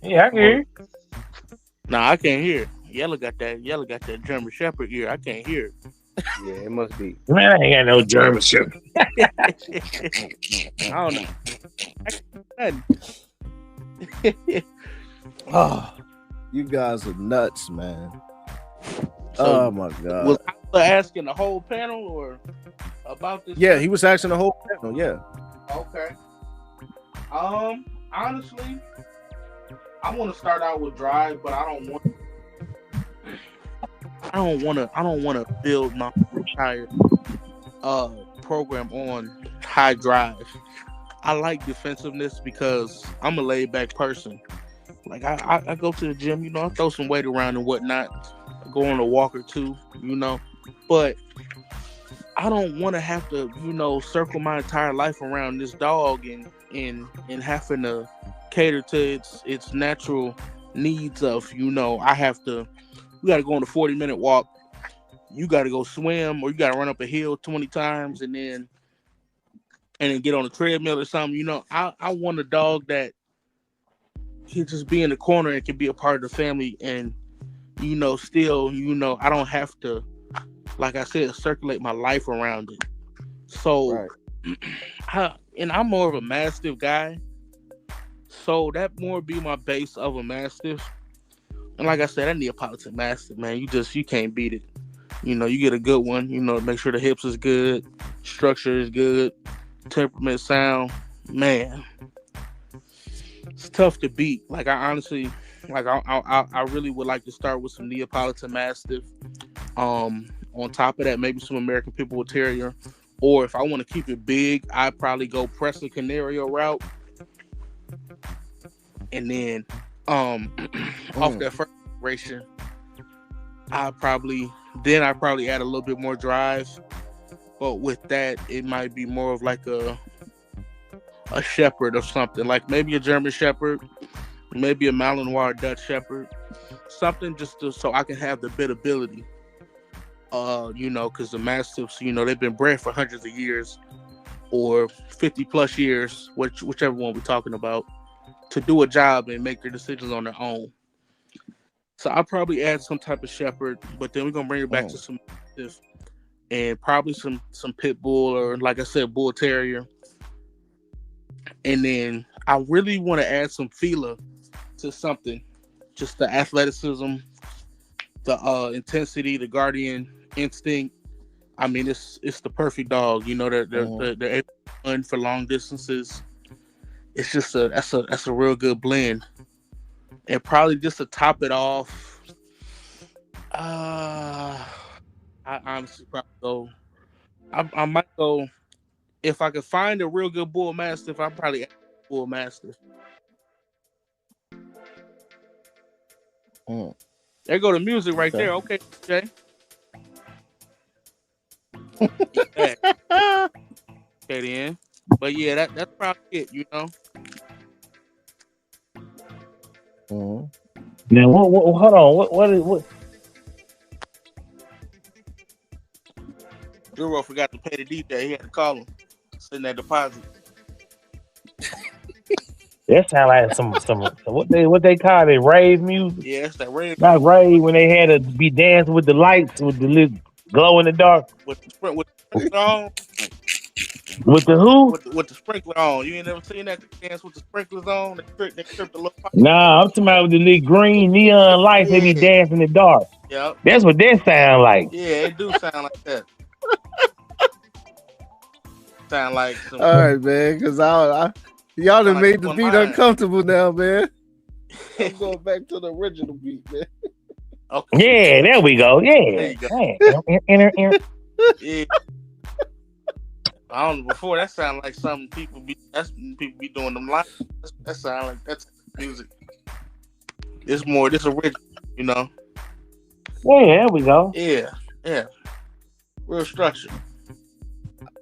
Yeah, I can hear it. Nah, I can't hear it. Yela got that German Shepherd ear. I can't hear it. Yeah, it must be. Man, I ain't got no German Shepherd. I don't know. Oh, you guys are nuts, man. So, oh my god. Was I asking the whole panel or about this? Yeah, he was asking the whole panel. Yeah. Okay. Honestly, I want to start out with Drive, but I don't want to build my entire program on high drive. I like defensiveness because I'm a laid back person. Like I go to the gym, you know, I throw some weight around and whatnot. I go on a walk or two, you know, but I don't want to have to, you know, circle my entire life around this dog and having to cater to its natural needs of, you know, we got to go on a 40-minute walk. You got to go swim, or you got to run up a hill 20 times and then get on a treadmill or something. You know, I want a dog that can just be in the corner and can be a part of the family, and you know, still, you know, I don't have to, like I said, circulate my life around it. So, and I'm more of a Mastiff guy, so that more be my base of a Mastiff. And like I said, that Neapolitan Mastiff, man, you can't beat it. You know, you get a good one, you know, make sure the hips is good, structure is good, temperament sound, man. It's tough to beat. Like, I honestly, like, I really would like to start with some Neapolitan Mastiff. On top of that, maybe some American Pit Bull Terrier. Or if I want to keep it big, I'd probably go Preston Canario route. And then off that first generation, I'd probably add a little bit more drive. But with that, it might be more of like a shepherd or something. Like maybe a German shepherd, maybe a Malinois Dutch shepherd. Something just so I can have the biddability. You know, because the Mastiffs, you know, they've been bred for hundreds of years or 50 plus years, whichever one we're talking about, to do a job and make their decisions on their own. So I'll probably add some type of shepherd, but then we're gonna bring it back to some Mastiff and probably some pit bull, or like I said, bull terrier. And then I really want to add some feeler to something, just the athleticism, the intensity, the guardian instinct. I mean, it's the perfect dog. You know, they're able to run for long distances. It's just that's a real good blend. And probably just to top it off, I honestly probably go. I might go, if I could find a real good bull mastiff. I'd probably add a bull mastiff. There go the music right there. Okay, Jay. Yeah. Okay, then. But yeah, that's probably it. You know. Now, hold on. What? Duro forgot to pay the DJ. He had to call him. Send that deposit. That sound like some what they call it, rave music. Yeah, it's that rave. Not rave when they had to be dancing with the lights with the little glow in the dark. With the sprinkler on. With the who? With the sprinkler on. You ain't never seen that dance with the sprinklers on? They trip the little. Nah, I'm talking about with the little green neon lights. They be dancing in the dark. Yep. That's what that sound like. Yeah, it do sound like that. Sound like some. All right, man, because y'all done made the beat uncomfortable now, man. I'm going back to the original beat, man. Okay. Yeah, there we go. Yeah. There you go. Yeah. I don't know. Before that sounded like something people be doing them live. That sound like that's music. It's more this original, you know. Yeah, there we go. Yeah. Real structure.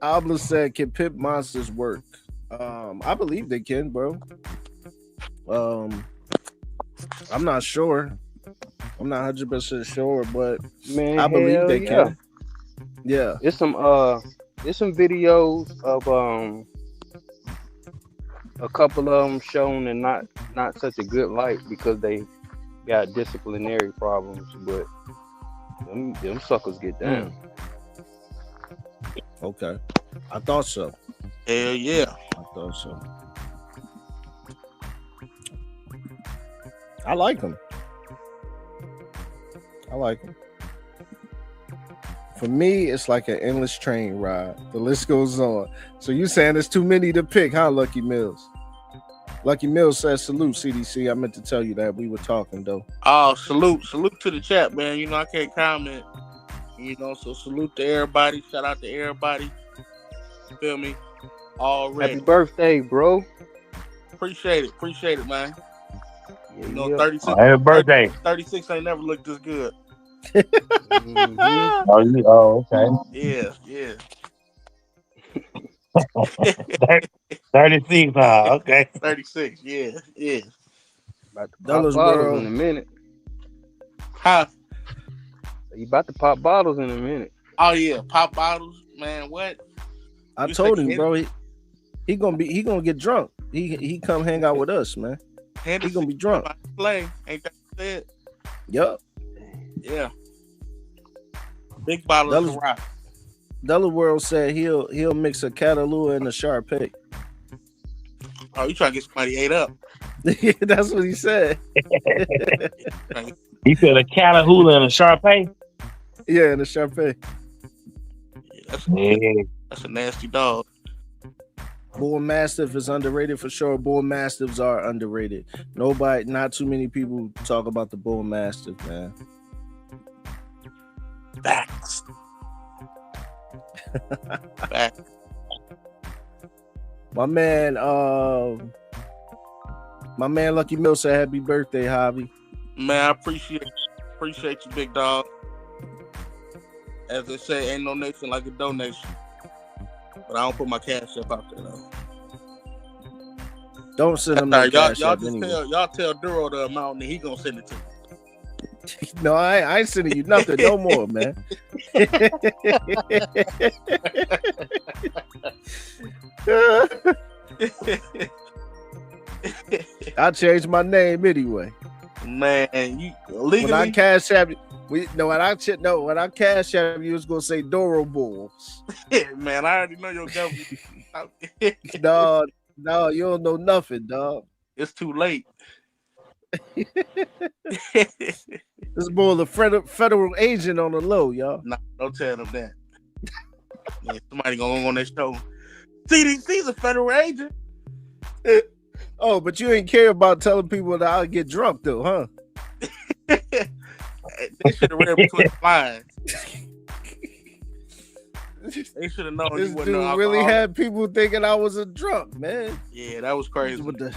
Abla said, "Can pit monsters work?" I believe they can, bro. I'm not sure. I'm not 100% sure, but man, I believe they can. Yeah. There's some videos of a couple of them shown in not such a good light because they got disciplinary problems, but them suckers get down. Okay. I thought so. Hell yeah. I thought so. I like them. For me, it's like an endless train ride. The list goes on. So you saying there's too many to pick, huh, Lucky Mills? Lucky Mills says, "Salute, CDC." I meant to tell you that we were talking, though. Oh, salute to the chat, man. You know, I can't comment. You know, so salute to everybody. Shout out to everybody. Feel me? Already. Happy birthday, bro. Appreciate it, man. Yeah, You know, yeah. 36. Happy birthday. 36 ain't never looked this good. Mhm. Okay. Yeah. 36, okay. 36, yeah. About to pop Dollars bottles World. in a minute. Huh? You about to pop bottles in a minute. Oh yeah, pop bottles, man. What? I You told say him, bro. He gonna get drunk. He come hang out with us, man. He gonna be drunk. Play, ain't that said? Yup. Yeah. Big bottles of rock. Dollar World said he'll mix a Catalua and a Sharpay. Oh, you trying to get somebody ate up? That's what he said. He said a Catahoula and a Sharpay. Yeah, and a Sharpay. Yeah. That's a nasty dog. Bull Mastiff is underrated for sure. Bull Mastiffs are underrated. Not too many people talk about the Bull Mastiff, man. Facts. Facts. My man Lucky Mill said happy birthday, Javi. Man, I appreciate you, big dog. As they say, ain't no nation like a donation. But I don't put my cash up out there though. Don't send him no cash y'all app just anyway. y'all tell Duro the amount and he gonna send it to me. No, I ain't sending you nothing no more, man. I changed my name anyway. Man, you legally when I cash app when I cash app you was gonna say Doro Bulls. Man, I already know your government. No, you don't know nothing, dog. It's too late. This boy the federal agent on the low, y'all. Nah, don't tell them that. Yeah, somebody gonna go on their show. CDC's a federal agent. Oh, but you ain't care about telling people that I'll get drunk though, huh? They should have read between the lines. They should have known This you wasn't dude no really alcoholic. had people thinking I was a drunk, man. Yeah, that was crazy. With the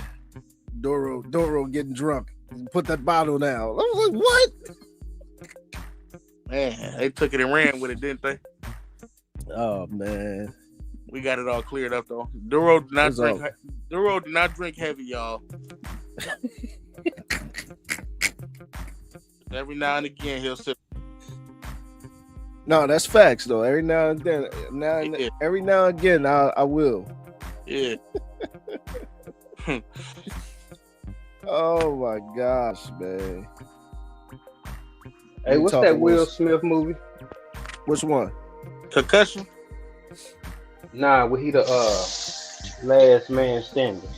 Doro getting drunk. Put that bottle down. I was like, what? Man, they took it and ran with it, didn't they? Oh man. We got it all cleared up though. Duro did not drink heavy, y'all. Every now and again he'll sip. No, that's facts though. Every now and then, every now and again, I will. Yeah. Oh my gosh, man. Hey, what's that Will Smith movie? Which one? Concussion? Nah, well, he the last man standing.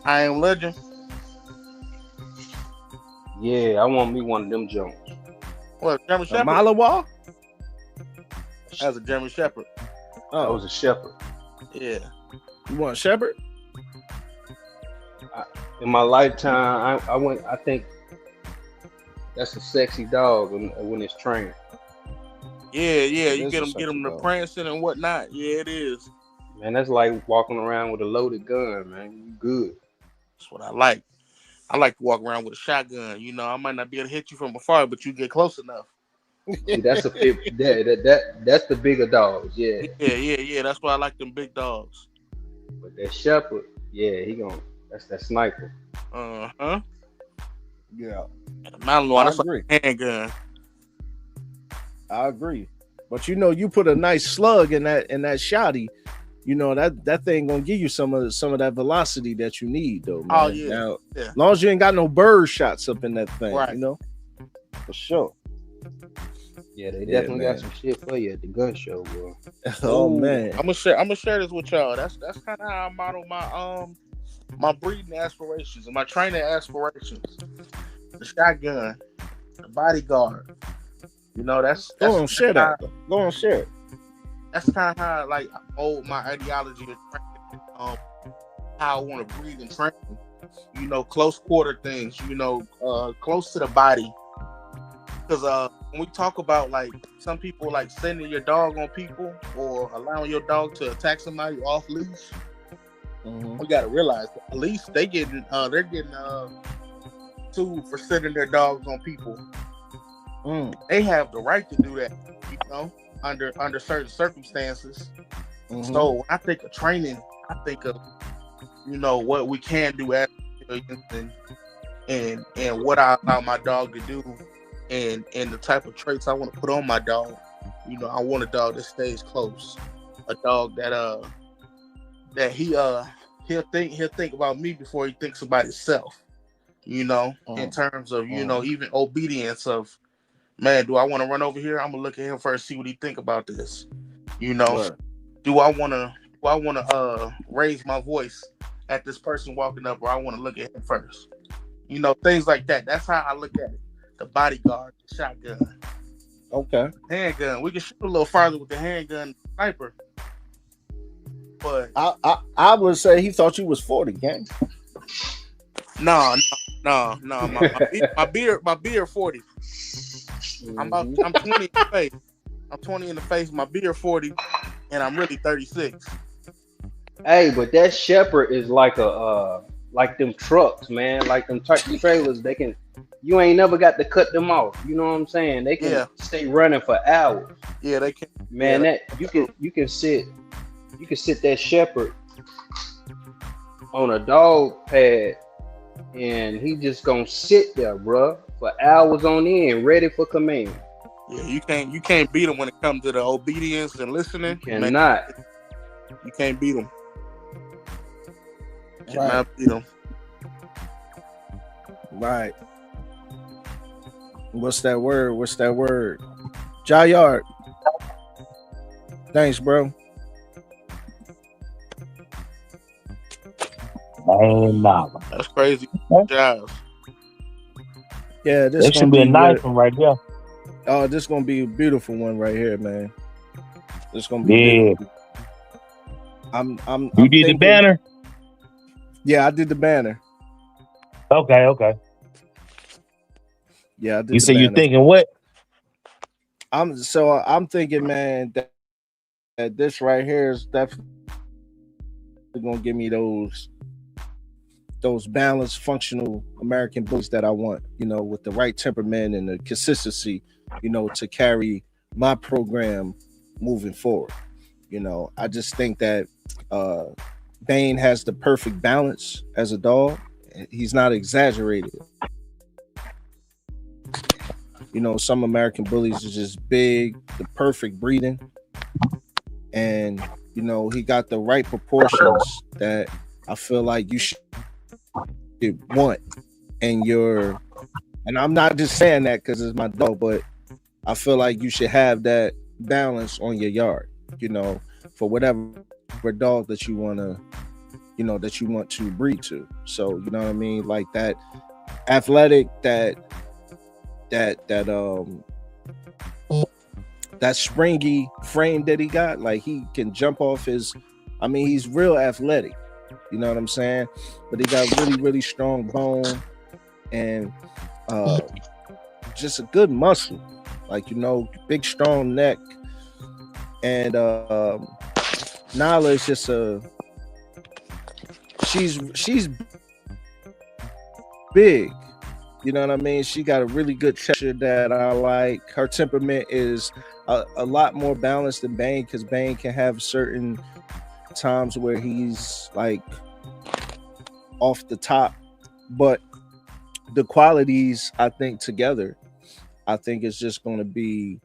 I Am Legend. Yeah, I want me one of them Jones. What, German Shepherd? Malawa? As a German Shepherd. I was a shepherd. Yeah. You want Shepherd? In my lifetime, I think that's a sexy dog when it's trained. Yeah. You is get a them sexy to dog. prancing and whatnot. Yeah, it is. Man, that's like walking around with a loaded gun, man. You good. That's what I like. I like to walk around with a shotgun. You know, I might not be able to hit you from afar, but you get close enough. See, that's a fit. That's the bigger dogs, yeah. Yeah. That's why I like them big dogs. But that shepherd, yeah, that's that sniper. Uh-huh. Yeah. Malinois, that's agree. like a handgun. I agree. But you put a nice slug in that shotty, that thing gonna give you some of that velocity that you need though, man. Oh yeah. Now, Yeah. as long as you ain't got no bird shots up in that thing, Right. For sure. Yeah, they definitely got some shit for you at the gun show, bro. Oh Ooh, man. I'm gonna share this with y'all. That's kind of how I model my breeding aspirations and my training aspirations. The shotgun, the bodyguard. That's Go on, share that. Go on, share it. That's kind of how I hold my ideology of training, how I want to breed and train. Close quarter things. Close to the body. Because when we talk about like some people like sending your dog on people or allowing your dog to attack somebody off leash, we gotta realize that at least they're getting sued for sending their dogs on people. They have the right to do that, you know, under certain circumstances. So when I think of training, I think of, you know, what we can do as and what I allow my dog to do, and the type of traits I want to put on my dog. You know, I want a dog that stays close, a dog that he'll think about me before he thinks about himself. You know, in terms of, you know, even obedience of, man, do I want to run over here? I'm gonna look at him first, see what he think about this. You know, do I want to raise my voice at this person walking up, or I want to look at him first? You know, things like that. That's how I look at it. The bodyguard, the shotgun, handgun. We can shoot a little farther with the handgun, and the sniper. But I would say he thought you was 40, gang. No. My beard 40. I'm 20 in the face. I'm 20 in the face. My beard 40, and I'm really 36. Hey, but that Shepherd is like a like them trucks, man. Like them trailers. You ain't never got to cut them off. You know what I'm saying? They can stay running for hours. Yeah, they can. Man, you can sit that Shepherd on a dog pad, and he just gonna sit there, bruh, for hours on end, ready for command. Yeah, you can't beat him when it comes to the obedience and listening. You cannot. You can't beat him. Cannot beat him. Right. What's that word? Jayard. Thanks, bro. Momma. That's crazy. Giles. Yeah, this should be a nice one right there. Oh, this gonna be a beautiful one right here, man. This gonna be beautiful. I'm You did the banner? Yeah, I did the banner. Okay. Yeah, I did. You say you're thinking what? I'm thinking, man, that this right here is definitely gonna give me those balanced, functional American bullies that I want, you know, with the right temperament and the consistency, you know, to carry my program moving forward. You know, I just think that Bane has the perfect balance as a dog. He's not exaggerated. You know, some American bullies are just big, the perfect breeding. And, you know, he got the right proportions that I feel like you should want. And I'm not just saying that because it's my dog, but I feel like you should have that balance on your yard, you know, for whatever dog that you want to, you know, that you want to breed to. So, you know what I mean? Like that athletic, that springy frame that he got, like he can jump off he's real athletic, you know what I'm saying? But he got really, really strong bone and just a good muscle, like, you know, big strong neck. And Nala is just she's big. You know what I mean? She got a really good texture that I like. Her temperament is a lot more balanced than Bane, because Bane can have certain times where he's like off the top. But the qualities, I think, together, I think it's just going to be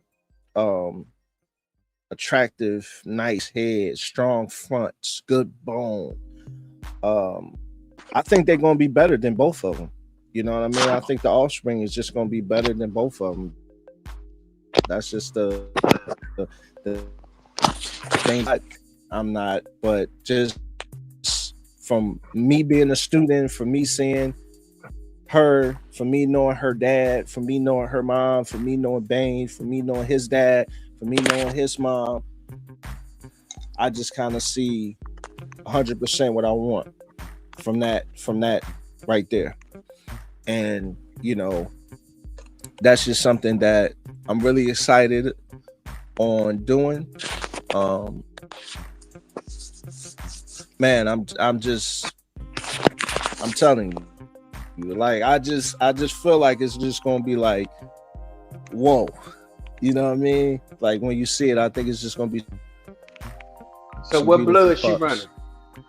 attractive, nice head, strong fronts, good bone. I think they're going to be better than both of them. You know what I mean? I think the offspring is just going to be better than both of them. That's just the thing. I'm not, but just from me being a student, from me seeing her, from me knowing her dad, from me knowing her mom, from me knowing Bane, from me knowing his dad, from me knowing his mom, I just kind of see 100% what I want from that right there. And, you know, that's just something that I'm really excited on doing. Man, I'm telling you, like I just feel like it's just gonna be like, whoa, you know what I mean? Like when you see it, I think it's just gonna be. So what blood she running?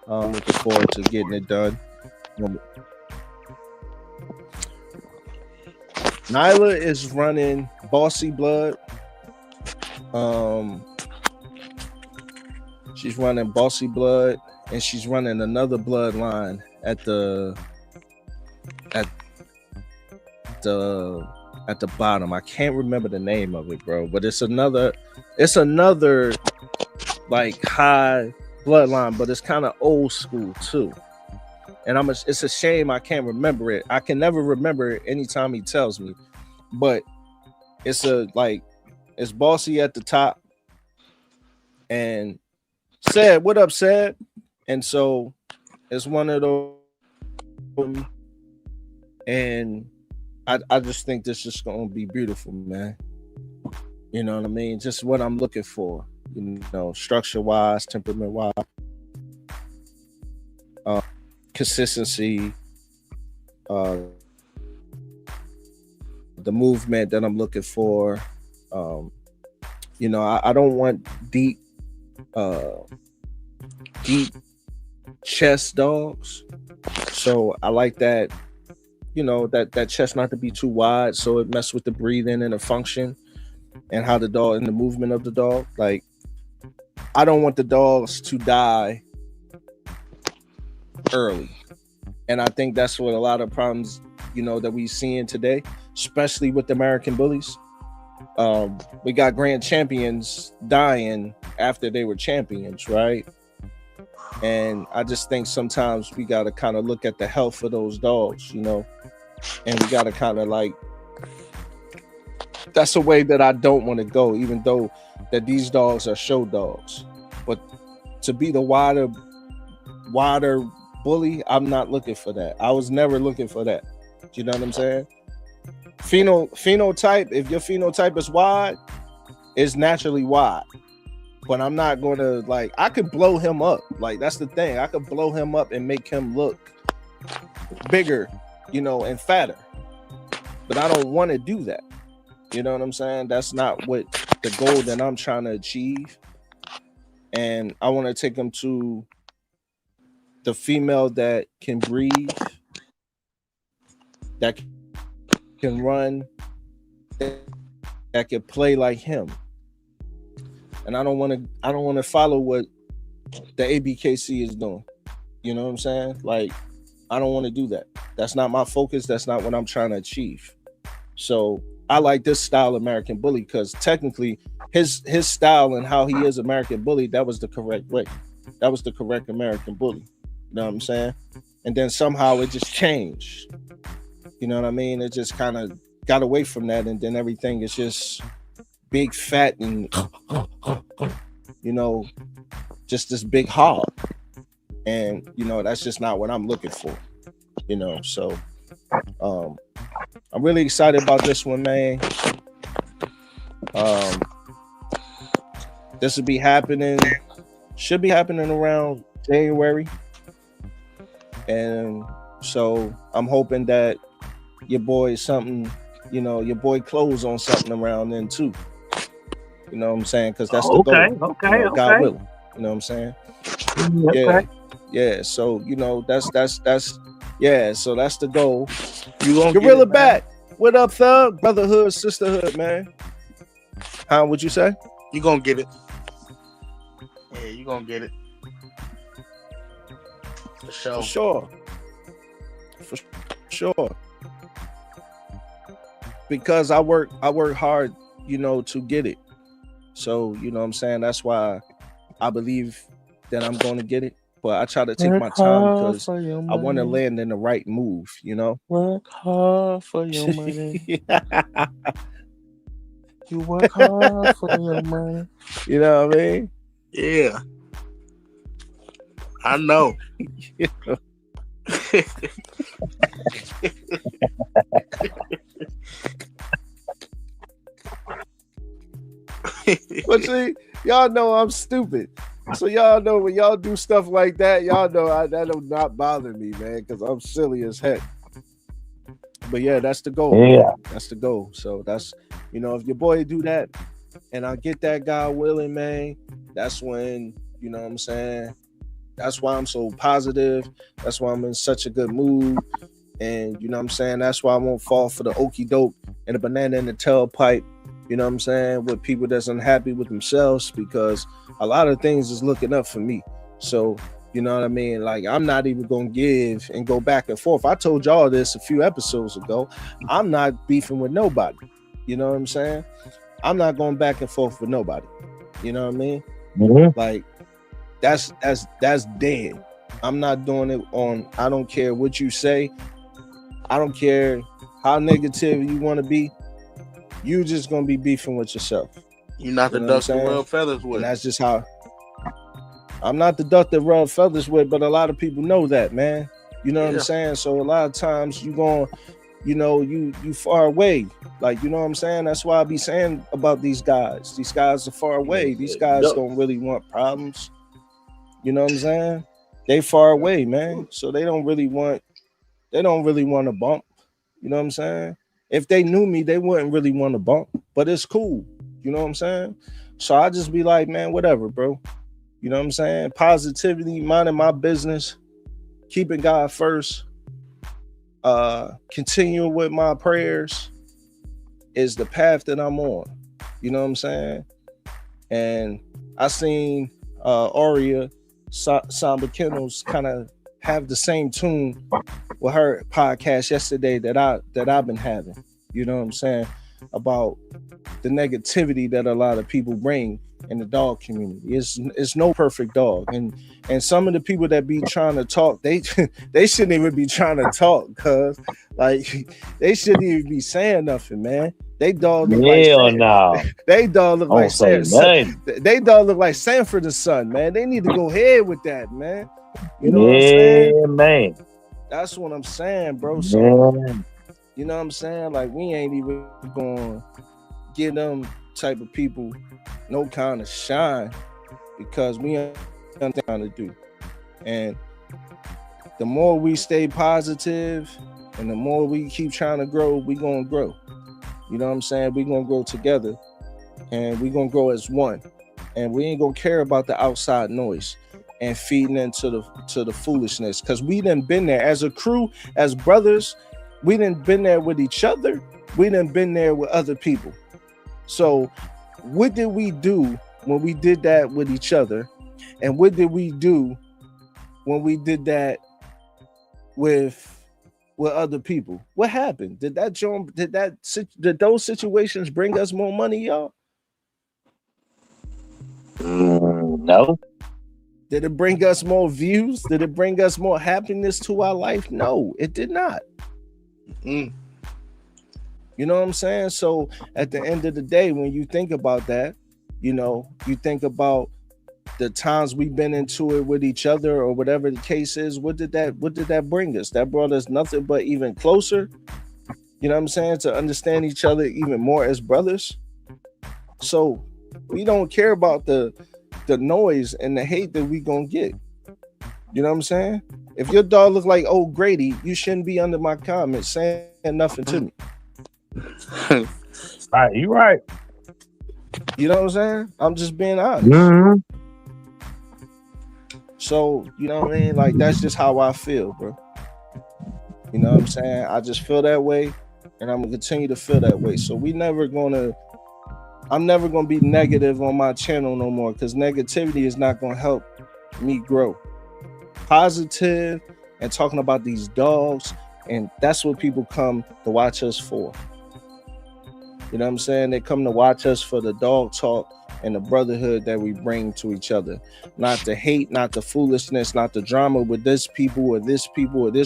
I'm looking forward to getting it done. Nyla is running Bossy Blood. She's running Bossy Blood, and she's running another bloodline at the bottom. I can't remember the name of it, bro, but it's another like high bloodline, but it's kind of old school too. And it's a shame I can't remember it. I can never remember it anytime he tells me. But it's it's Bossy at the top. And Sad, what up, Sad? And so it's one of those. And I just think this is going to be beautiful, man. You know what I mean? Just what I'm looking for. You know, structure-wise, temperament-wise. Consistency, the movement that I'm looking for. You know, I don't want deep chest dogs, so I like that. You know, that chest not to be too wide, so it messes with the breathing and the function and how the dog and the movement of the dog. Like, I don't want the dogs to die early. And I think that's what a lot of problems, you know, that we seeing today, especially with the American bullies. We got grand champions dying after they were champions, right? And I just think sometimes we got to kind of look at the health of those dogs, you know, and we got to kind of like, that's a way that I don't want to go, even though that these dogs are show dogs. But to be the wider bully, I'm not looking for that. I was never looking for that. Do you know what I'm saying? Phenotype, if your phenotype is wide, it's naturally wide. But I'm not going to, like, I could blow him up. Like, that's the thing. I could blow him up and make him look bigger, you know, and fatter. But I don't want to do that. You know what I'm saying? That's not what the goal that I'm trying to achieve. And I want to take him to the female that can breathe, that can run, that can play like him. And I don't want to follow what the ABKC is doing. You know what I'm saying? Like, I don't want to do that. That's not my focus. That's not what I'm trying to achieve. So I like this style American bully because technically his style and how he is American bully, that was the correct way. That was the correct American bully. You know what I'm saying? And then somehow it just changed. You know what I mean? It just kind of got away from that, and then everything is just big, fat, and you know, just this big hog. And you know, that's just not what I'm looking for. You know, so I'm really excited about this one, man. This will be happening. Should be happening around January. And so I'm hoping that your boy close on something around then too. You know what I'm saying? Because that's the goal. Okay. God willing. You know what I'm saying? Okay. Yeah. So you know that's so that's the goal. You gonna Gorilla back. What up, thug? Brotherhood, sisterhood, man. How would you say? You gonna get it. Yeah, you gonna get it. For sure. For sure. Because I work hard, you know, to get it. So, you know what I'm saying? That's why I believe that I'm going to get it. But I try to take my time because I want to land in the right move, you know? Work hard for your money. You work hard for your money. You know what I mean? Yeah. I know. But see, y'all know I'm stupid. So y'all know when y'all do stuff like that, y'all know that do not bother me, man, because I'm silly as heck. But yeah, that's the goal, Yeah. man. That's the goal. So that's, if your boy do that and I get that guy willing, man, that's when, what I'm saying? That's why I'm so positive. That's why I'm in such a good mood. And you know what I'm saying? That's why I won't fall for the okey doke and the banana in the tailpipe, you know what I'm saying, with people that's unhappy with themselves, because a lot of things is looking up for me. So, you know what I mean? Like, I'm not even gonna give and go back and forth. I told y'all this a few episodes ago. I'm not beefing with nobody. You know what I'm saying? I'm not going back and forth with nobody. You know what I mean? Mm-hmm. Like, that's dead. I'm not doing it on, I don't care what you say. I don't care how negative you want to be. You just gonna be beefing with yourself. You're not You the know what I'm duck to saying? rub feathers with. And that's just how. I'm not the duck that rub feathers with, but a lot of people know that, man. You know what I'm saying? So a lot of times you going, you far away. Like, you know what I'm saying? That's why I be saying about these guys. These guys are far away. These guys don't really want problems. You know what I'm saying? They far away, man. So they don't really want a bump. You know what I'm saying? If they knew me, they wouldn't really want to bump. But it's cool. You know what I'm saying? So I just be like, man, whatever, bro. You know what I'm saying? Positivity, minding my business, keeping God first, continuing with my prayers is the path that I'm on. You know what I'm saying? And I seen Aria Samba Kennels kind of have the same tune with her podcast yesterday that I've been having. You know what I'm saying? About the negativity that a lot of people bring in the dog community. It's no perfect dog. And some of the people that be trying to talk, they shouldn't even be trying to talk, cause like they shouldn't even be saying nothing, man. They dog look like they dog look like they dog look like Sanford the Son, man. They need to go ahead with that, man. You know what I'm saying? Yeah, man. That's what I'm saying, bro. So you know what I'm saying? Like, we ain't even gonna give them type of people no kind of shine, because we ain't nothing to do. And the more we stay positive and the more we keep trying to grow, we gonna grow. You know what I'm saying? We gonna grow together, and we gonna grow as one. And we ain't gonna care about the outside noise and feeding into the foolishness, because we done been there as a crew, as brothers. We done been there with each other. We done been there with other people. So what did we do when we did that with each other? And what did we do when we did that with other people? What happened? Did those situations bring us more money, y'all? No. Did it bring us more views? Did it bring us more happiness to our life? No, it did not. You know what I'm saying? So at the end of the day, when you think about that, you think about the times we've been into it with each other or whatever the case is. What did that bring us? That brought us nothing but even closer. You know what I'm saying? To understand each other even more as brothers. So we don't care about the noise and the hate that we gonna get. You know what I'm saying? If your dog look like old Grady, you shouldn't be under my comments saying nothing to me. Right, you right. You know what I'm saying? I'm just being honest. Mm-hmm. So, you know what I mean? Like, that's just how I feel, bro. You know what I'm saying? I just feel that way, and I'm gonna continue to feel that way. So I'm never gonna be negative on my channel no more, because negativity is not gonna help me grow. Positive and talking about these dogs, and that's what people come to watch us for. You know what I'm saying? They come to watch us for the dog talk and the brotherhood that we bring to each other. Not the hate, not the foolishness, not the drama with this people or this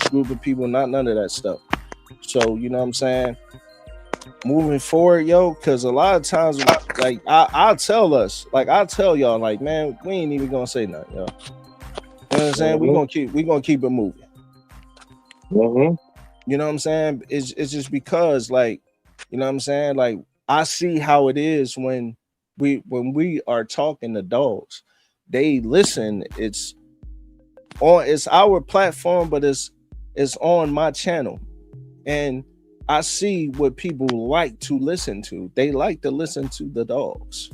group of people, not none of that stuff. So, you know what I'm saying? Moving forward, yo, because a lot of times, like, I'll tell y'all, like, man, we ain't even gonna say nothing, yo. You know what I'm saying? We gonna keep it moving. You know what I'm saying? It's just because, like, you know what I'm saying? Like, I see how it is when when we are talking to dogs, they listen. It's our platform, but it's on my channel. And I see what people like to listen to. They like to listen to the dogs.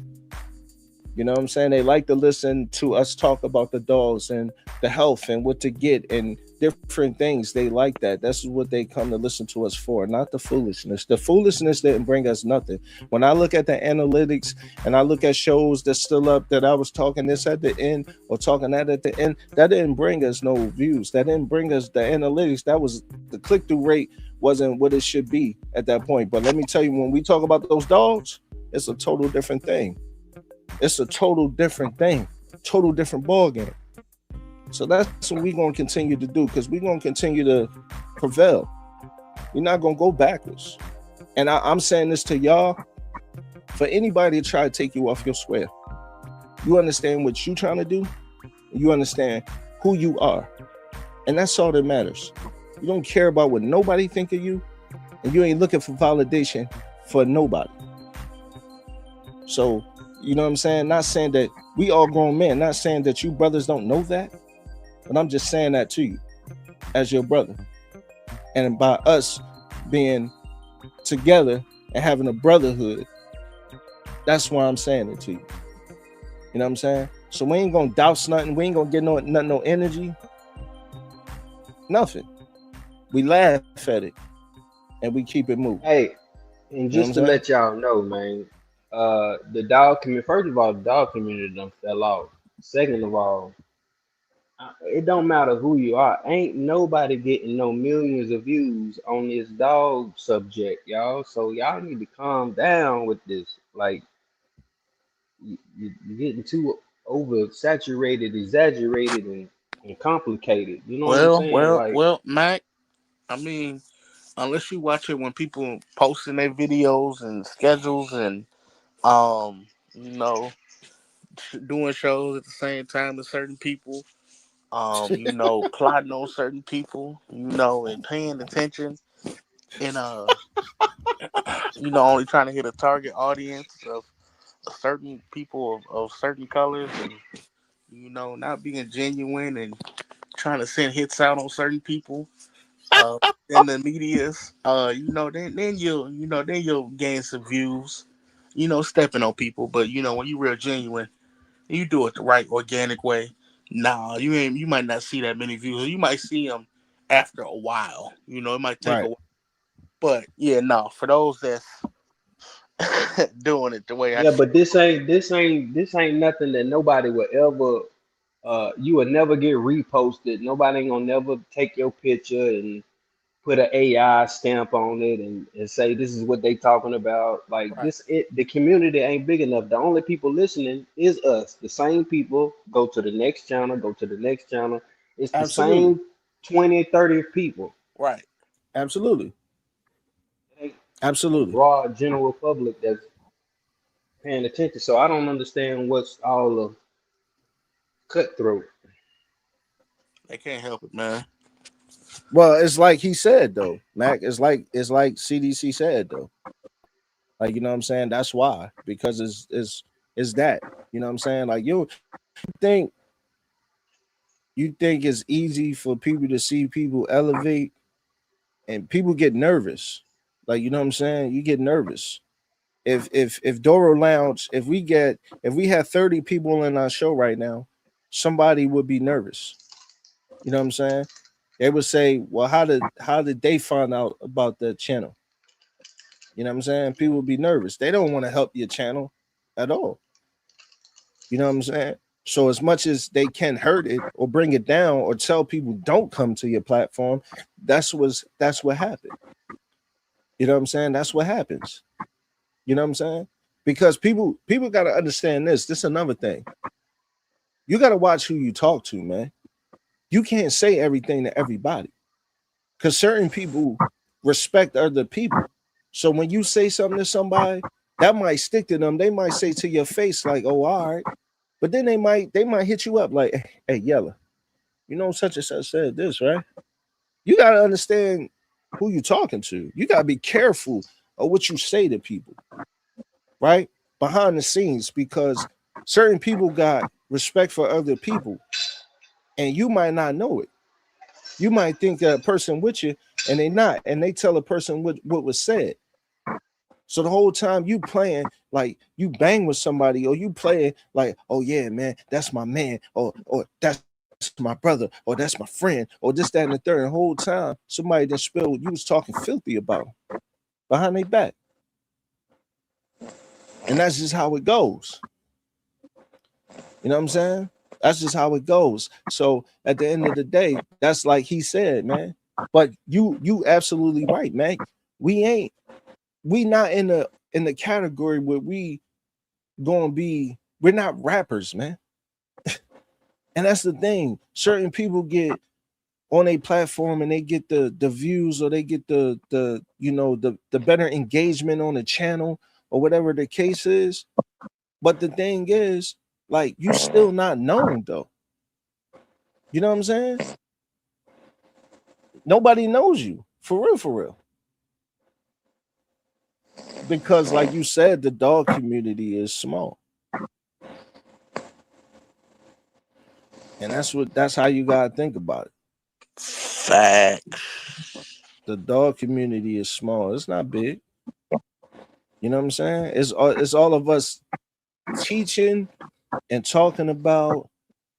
You know what I'm saying? They like to listen to us talk about the dogs and the health and what to get and different things. They like that. That's what they come to listen to us for, not the foolishness. The foolishness didn't bring us nothing. When I look at the analytics and I look at shows that's still up that I was talking this at the end or talking that at the end, that didn't bring us no views. That didn't bring us the analytics. That was the click through rate wasn't what it should be at that point. But let me tell you, when we talk about those dogs, it's a total different thing. It's a total different thing, total different ball game. So that's what we're gonna continue to do because we're gonna continue to prevail. We're not gonna go backwards. And I'm saying this to y'all for anybody to try to take you off your square. You understand what you're trying to do, you understand who you are, and that's all that matters. You don't care about what nobody think of you, and you ain't looking for validation for nobody. So you know what I'm saying? Not saying that we all grown men, not saying that you brothers don't know that, but I'm just saying that to you as your brother. And by us being together and having a brotherhood, that's why I'm saying it to you. You know what I'm saying? So we ain't gonna douse nothing. We ain't gonna get no energy. Nothing. We laugh at it and we keep it moving. Hey, and You know just to let y'all know, man, the dog community. First of all, the dog community done fell off. Second of all, it don't matter who you are. Ain't nobody getting no millions of views on this dog subject, y'all. So y'all need to calm down with this. Like you're getting too oversaturated, exaggerated, and complicated. You know what I'm saying? Like, Well, Mac. I mean, unless you watch it when people posting their videos and schedules and you know, doing shows at the same time with certain people, you know, plotting on certain people, you know, and paying attention and you know, only trying to hit a target audience of certain people of certain colors and you know, not being genuine and trying to send hits out on certain people uh in the medias, you know, then you'll gain some views, you know, stepping on people. But you know, when you real genuine, you do it the right organic way. Nah, you might not see that many views. You might see them after a while. You know, it might take a Right. while. But yeah, no, for those that's doing it the way I yeah, see. but this ain't nothing that nobody will ever. You will never get reposted. Nobody ain't gonna never take your picture and put an AI stamp on it and say this is what they talking about. Like Right. the community ain't big enough. The only people listening is us. The same people go to the next channel, go to the next channel. It's the Absolutely. same 20, 30 people. Right. Absolutely. It ain't the Absolutely. broad general public that's paying attention. So I don't understand what's all the cutthroat. They can't help it, man. Well, it's like he said though, Mac. It's like CDC said though. Like, you know what I'm saying? That's why. Because it's that. You know what I'm saying? Like think you think it's easy for people to see people elevate and people get nervous. Like, you know what I'm saying? You get nervous. If Duro Lounge, if we had 30 people in our show right now, somebody would be nervous. You know what I'm saying? They would say, "Well, how did they find out about the channel?" You know what I'm saying? People would be nervous. They don't want to help your channel at all. You know what I'm saying? So as much as they can hurt it or bring it down or tell people don't come to your platform, that's what happened. You know what I'm saying? That's what happens. You know what I'm saying? Because people got to understand this. This is another thing. You got to watch who you talk to, man. You can't say everything to everybody because certain people respect other people. So when you say something to somebody, that might stick to them. They might say to your face like, "Oh, all right," but then they might hit you up like, "Hey, Yella, you know such and such said this, right?" You got to understand who you talking to. You got to be careful of what you say to people, right? behind the scenes, because certain people got respect for other people, and you might not know it. You might think that a person with you, and they not, and they tell a person what was said. So the whole time you playing like you bang with somebody, or you playing like, oh yeah, man, that's my man, or that's my brother, or that's my friend, or this, that, and the third. And the whole time somebody then spilled you was talking filthy about them behind their back. And that's just how it goes. You know what I'm saying? That's just how it goes. So at the end of the day, that's like he said, man. But you absolutely right, man. We not in the category where we gonna be, we're not rappers, man. And that's the thing. Certain people get on a platform and they get the views, or they get the the better engagement on the channel, or whatever the case is. But the thing is, like, you still not known though. You know what I'm saying? Nobody knows you for real, for real. Because like you said, the dog community is small. And that's how you gotta think about it. Fact. The dog community is small. It's not big. You know what I'm saying? It's all of us teaching and talking about,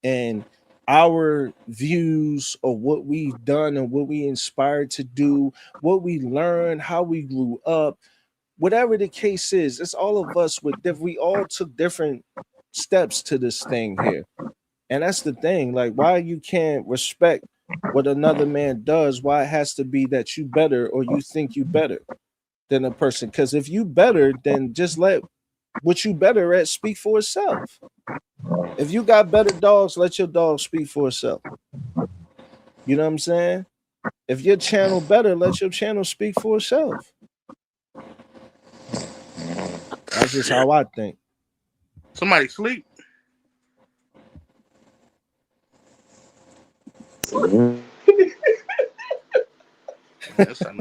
and our views of what we've done and what we inspired to do, what we learned, how we grew up, whatever the case is. It's all of us we all took different steps to this thing here. And that's the thing. Like, why you can't respect what another man does, why it has to be that you better, or you think you better than a person. Because if you better, then just let what you better at speak for itself. If you got better dogs, let your dog speak for itself. You know what I'm saying? If your channel better, let your channel speak for itself. That's just how I think. Somebody sleep.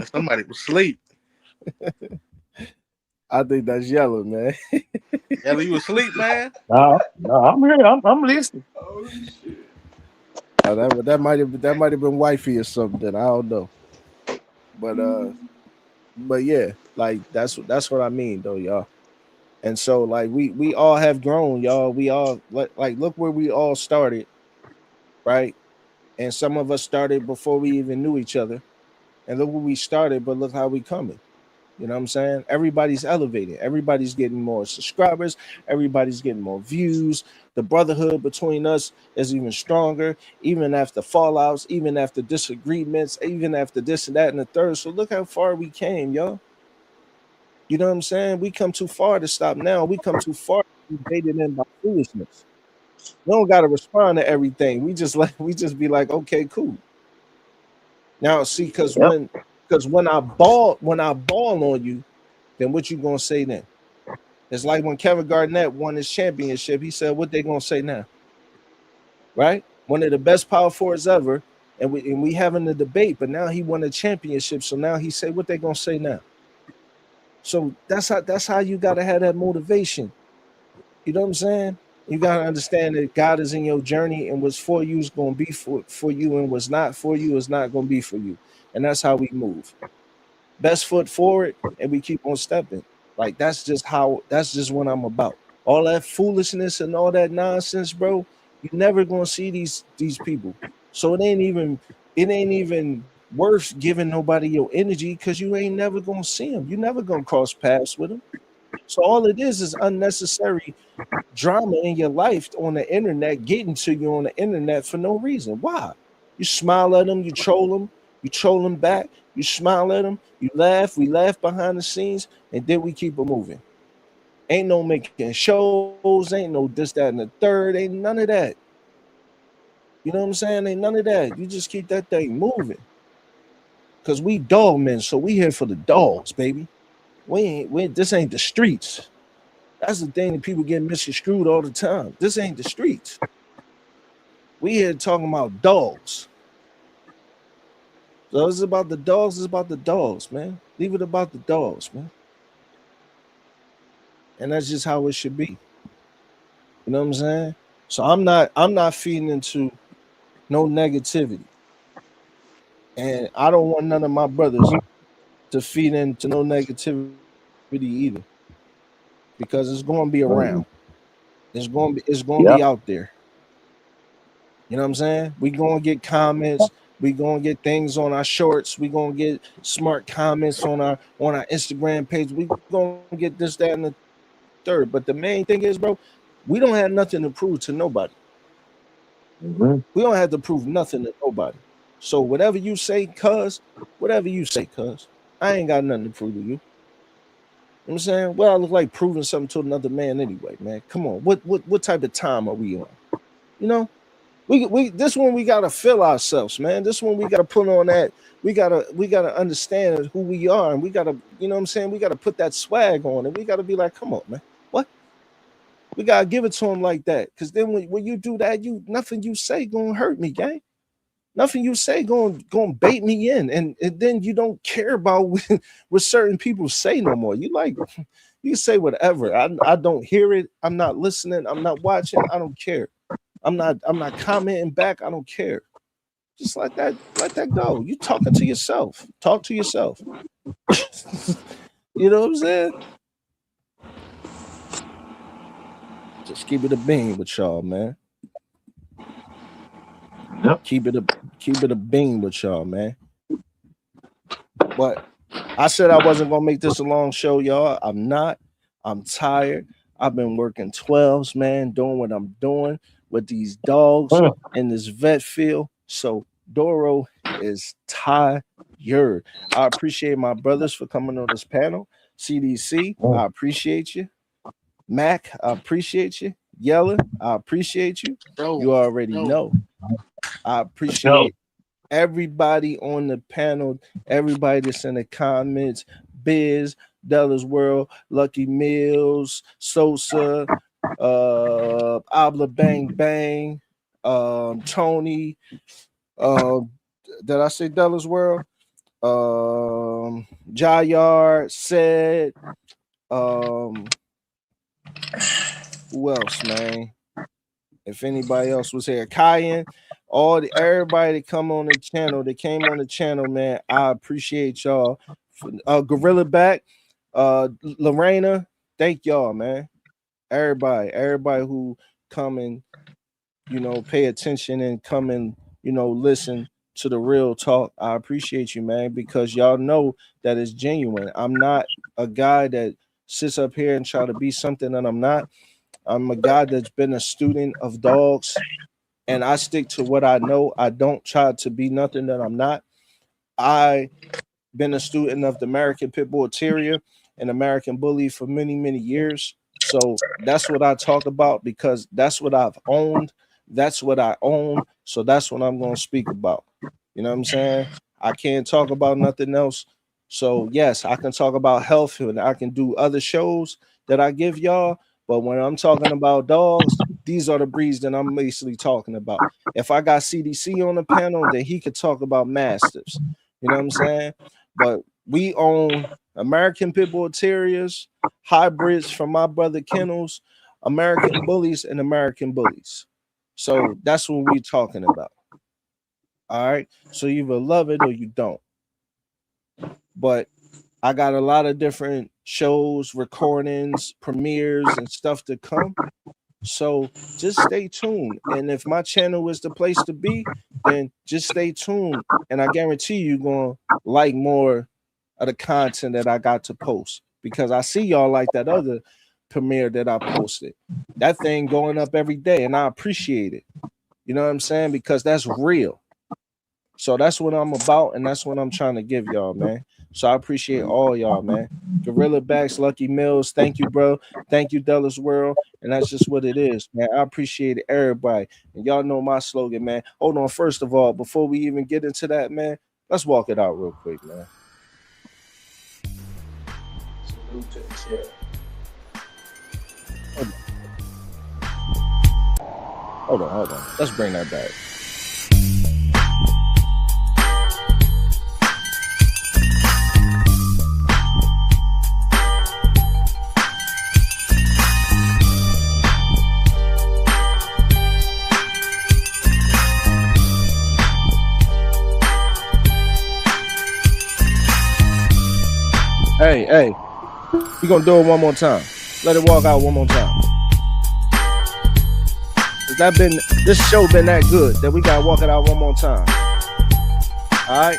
Somebody was asleep. I think that's yellow, man. Yela, you asleep, man? No, I'm here. I'm listening. That might have been wifey or something. I don't know. But yeah, like that's what I mean though, y'all. And so like we all have grown, y'all. We all like look where we all started, right? And some of us started before we even knew each other. And look where we started, but look how we coming. You know what I'm saying? Everybody's elevating. Everybody's getting more subscribers. Everybody's getting more views. The brotherhood between us is even stronger, even after fallouts, even after disagreements, even after this and that and the third. So look how far we came, y'all. You know what I'm saying? We come too far to stop now. We come too far to be baited in by foolishness. We don't gotta respond to everything. We just be like, okay, cool. Now see, Yep. because when I ball on you, then what you gonna say then? It's like when Kevin Garnett won his championship, he said, what they gonna say now? Right? One of the best power forwards ever, and we having the debate, but now he won a championship. So now he say what they gonna say now. So that's how you gotta have that motivation. You know what I'm saying? You gotta understand that God is in your journey, and what's for you is gonna be for you, and what's not for you is not gonna be for you. And that's how we move. Best foot forward, and we keep on stepping. Like that's just what I'm about. All that foolishness and all that nonsense, bro. You're never gonna see these people. So it ain't even worth giving nobody your energy, because you ain't never gonna see them. You're never gonna cross paths with them. So all it is unnecessary drama in your life on the internet, getting to you on the internet for no reason. Why? You smile at them, you troll them back, you smile at them, you laugh, we laugh behind the scenes, and then we keep it moving. Ain't no making shows, ain't no this, that, and the third, ain't none of that. You know what I'm saying? Ain't none of that. You just keep that thing moving. Cause we dog men, so we here for the dogs, baby. This ain't the streets. That's the thing that people get misconstrued all the time. This ain't the streets. We here talking about dogs. So it's about the dogs, it's about the dogs, man. Leave it about the dogs, man. and that's just how it should be. You know what I'm saying? So I'm not feeding into no negativity, and I don't want none of my brothers to feed into no negativity either, because it's going to be around. It's going to be out there. You know what I'm saying? We going to get comments. We going to get things on our shorts. We going to get smart comments on our Instagram page. We going to get this, that, and the third. But the main thing is, bro, we don't have nothing to prove to nobody. We don't have to prove nothing to nobody. So whatever you say, cuz, I ain't got nothing to prove to you. You know what I'm saying? Well, I look like proving something to another man anyway, man. Come on. What type of time are we on? You know? We this one we gotta feel ourselves, man. This one we gotta put on that. We gotta understand who we are, and we gotta, you know what I'm saying? We gotta put that swag on, and we gotta be like, come on, man. What? We gotta give it to him like that. Cause then when you do that, nothing you say gonna hurt me, gang. Nothing you say gonna bait me in, and then you don't care about what certain people say no more. You like, you say whatever. I don't hear it. I'm not listening. I'm not watching. I don't care. I'm not commenting back. I don't care. Just let that go. You talking to yourself. Talk to yourself. You know what I'm saying? Just keep it a bean with y'all, man. Yep. Keep it a bean with y'all, man. But I said I wasn't gonna make this a long show, y'all. I'm not. I'm tired. I've been working 12s, man, doing what I'm doing with these dogs in this vet field. So Duro is tired. I appreciate my brothers for coming on this panel. CDC, I appreciate you. Mac, I appreciate you. Yela, I appreciate you. You already know. I appreciate everybody on the panel, everybody that's in the comments, Biz, Della's World, Lucky Mills, Sosa, Abla Bang Bang, Tony, did I say Della's World? Jayard said, who else, man? If anybody else was here, Kyan, everybody that came on the channel, man. I appreciate y'all. Gorilla Back, Lorena, thank y'all, man. Everybody who come and, you know, pay attention and come and, you know, listen to the real talk. I appreciate you, man, because y'all know that it's genuine. I'm not a guy that sits up here and try to be something that I'm not. I'm a guy that's been a student of dogs, and I stick to what I know. I don't try to be nothing that I'm not. I been a student of the American Pit Bull Terrier and American Bully for many, many years. So that's what I talk about, because that's what I've owned. That's what I own. So that's what I'm going to speak about. You know what I'm saying? I can't talk about nothing else. So yes, I can talk about health, and I can do other shows that I give y'all. But when I'm talking about dogs, these are the breeds that I'm basically talking about. If I got CDC on the panel, then he could talk about mastiffs. You know what I'm saying? But we own American Pit Bull Terriers, hybrids from My Brother Kennels, American Bullies, and American Bullies. So that's what we're talking about. All right. So you either love it or you don't. But I got a lot of different shows, recordings, premieres, and stuff to come. So just stay tuned. And if my channel is the place to be, then just stay tuned. And I guarantee you're going to like more of the content that I got to post, because I see y'all like that other premiere that I posted. That thing going up every day, and I appreciate it. You know what I'm saying? Because that's real. So that's what I'm about, and that's what I'm trying to give y'all, man. So I appreciate all y'all, man. Gorilla Backs, Lucky Mills, thank you, bro. Thank you, Della's World. And that's just what it is, man. I appreciate everybody. And y'all know my slogan, man. Hold on, first of all, before we even get into that, man, let's walk it out real quick, man. Salute to the chair. Hold on. Let's bring that back. Hey, we gonna do it one more time. Let it walk out one more time. This show been that good that we gotta walk it out one more time. All right.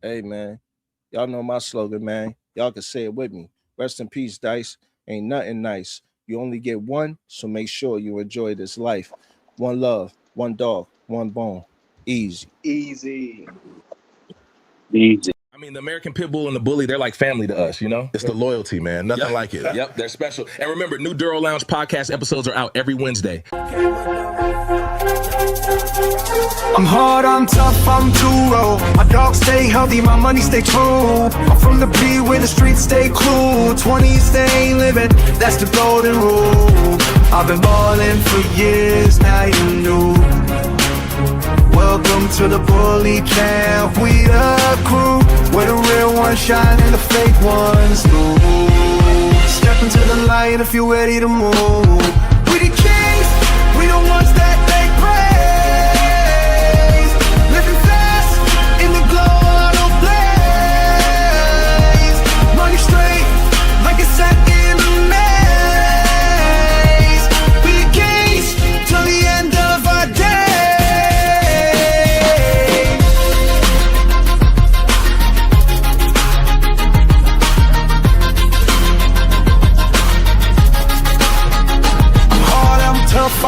Hey man, y'all know my slogan, man. Y'all can say it with me. Rest in peace, Dice. Ain't nothing nice. You only get one, so make sure you enjoy this life. One love, one dog, one bone. Easy. Easy. Easy. I mean, the American Pit Bull and the Bully, they're like family to us, you know? It's the loyalty, man. Nothing like it. Yep, they're special. And remember, new Duro Lounge podcast episodes are out every Wednesday. I'm hard, I'm tough, I'm duro. My dogs stay healthy, my money stay true. I'm from the P where the streets stay cool. 20s stay living, that's the golden rule. I've been ballin' for years, now you knew. Welcome to the bully camp, we the crew. Where the real ones shine and the fake ones lose. Step into the light if you're ready to move. We the kings, we the ones that they praise. Living fast in the glow auto blaze. Money straight like it's set in a maze. We the kings till the end of our day.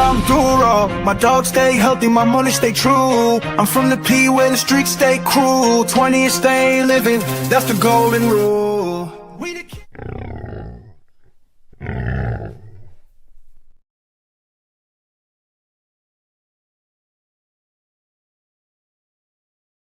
I'm duro, my dogs stay healthy, my money stay true. I'm from the P where the streets stay cruel. 20s stay living, that's the golden rule. We the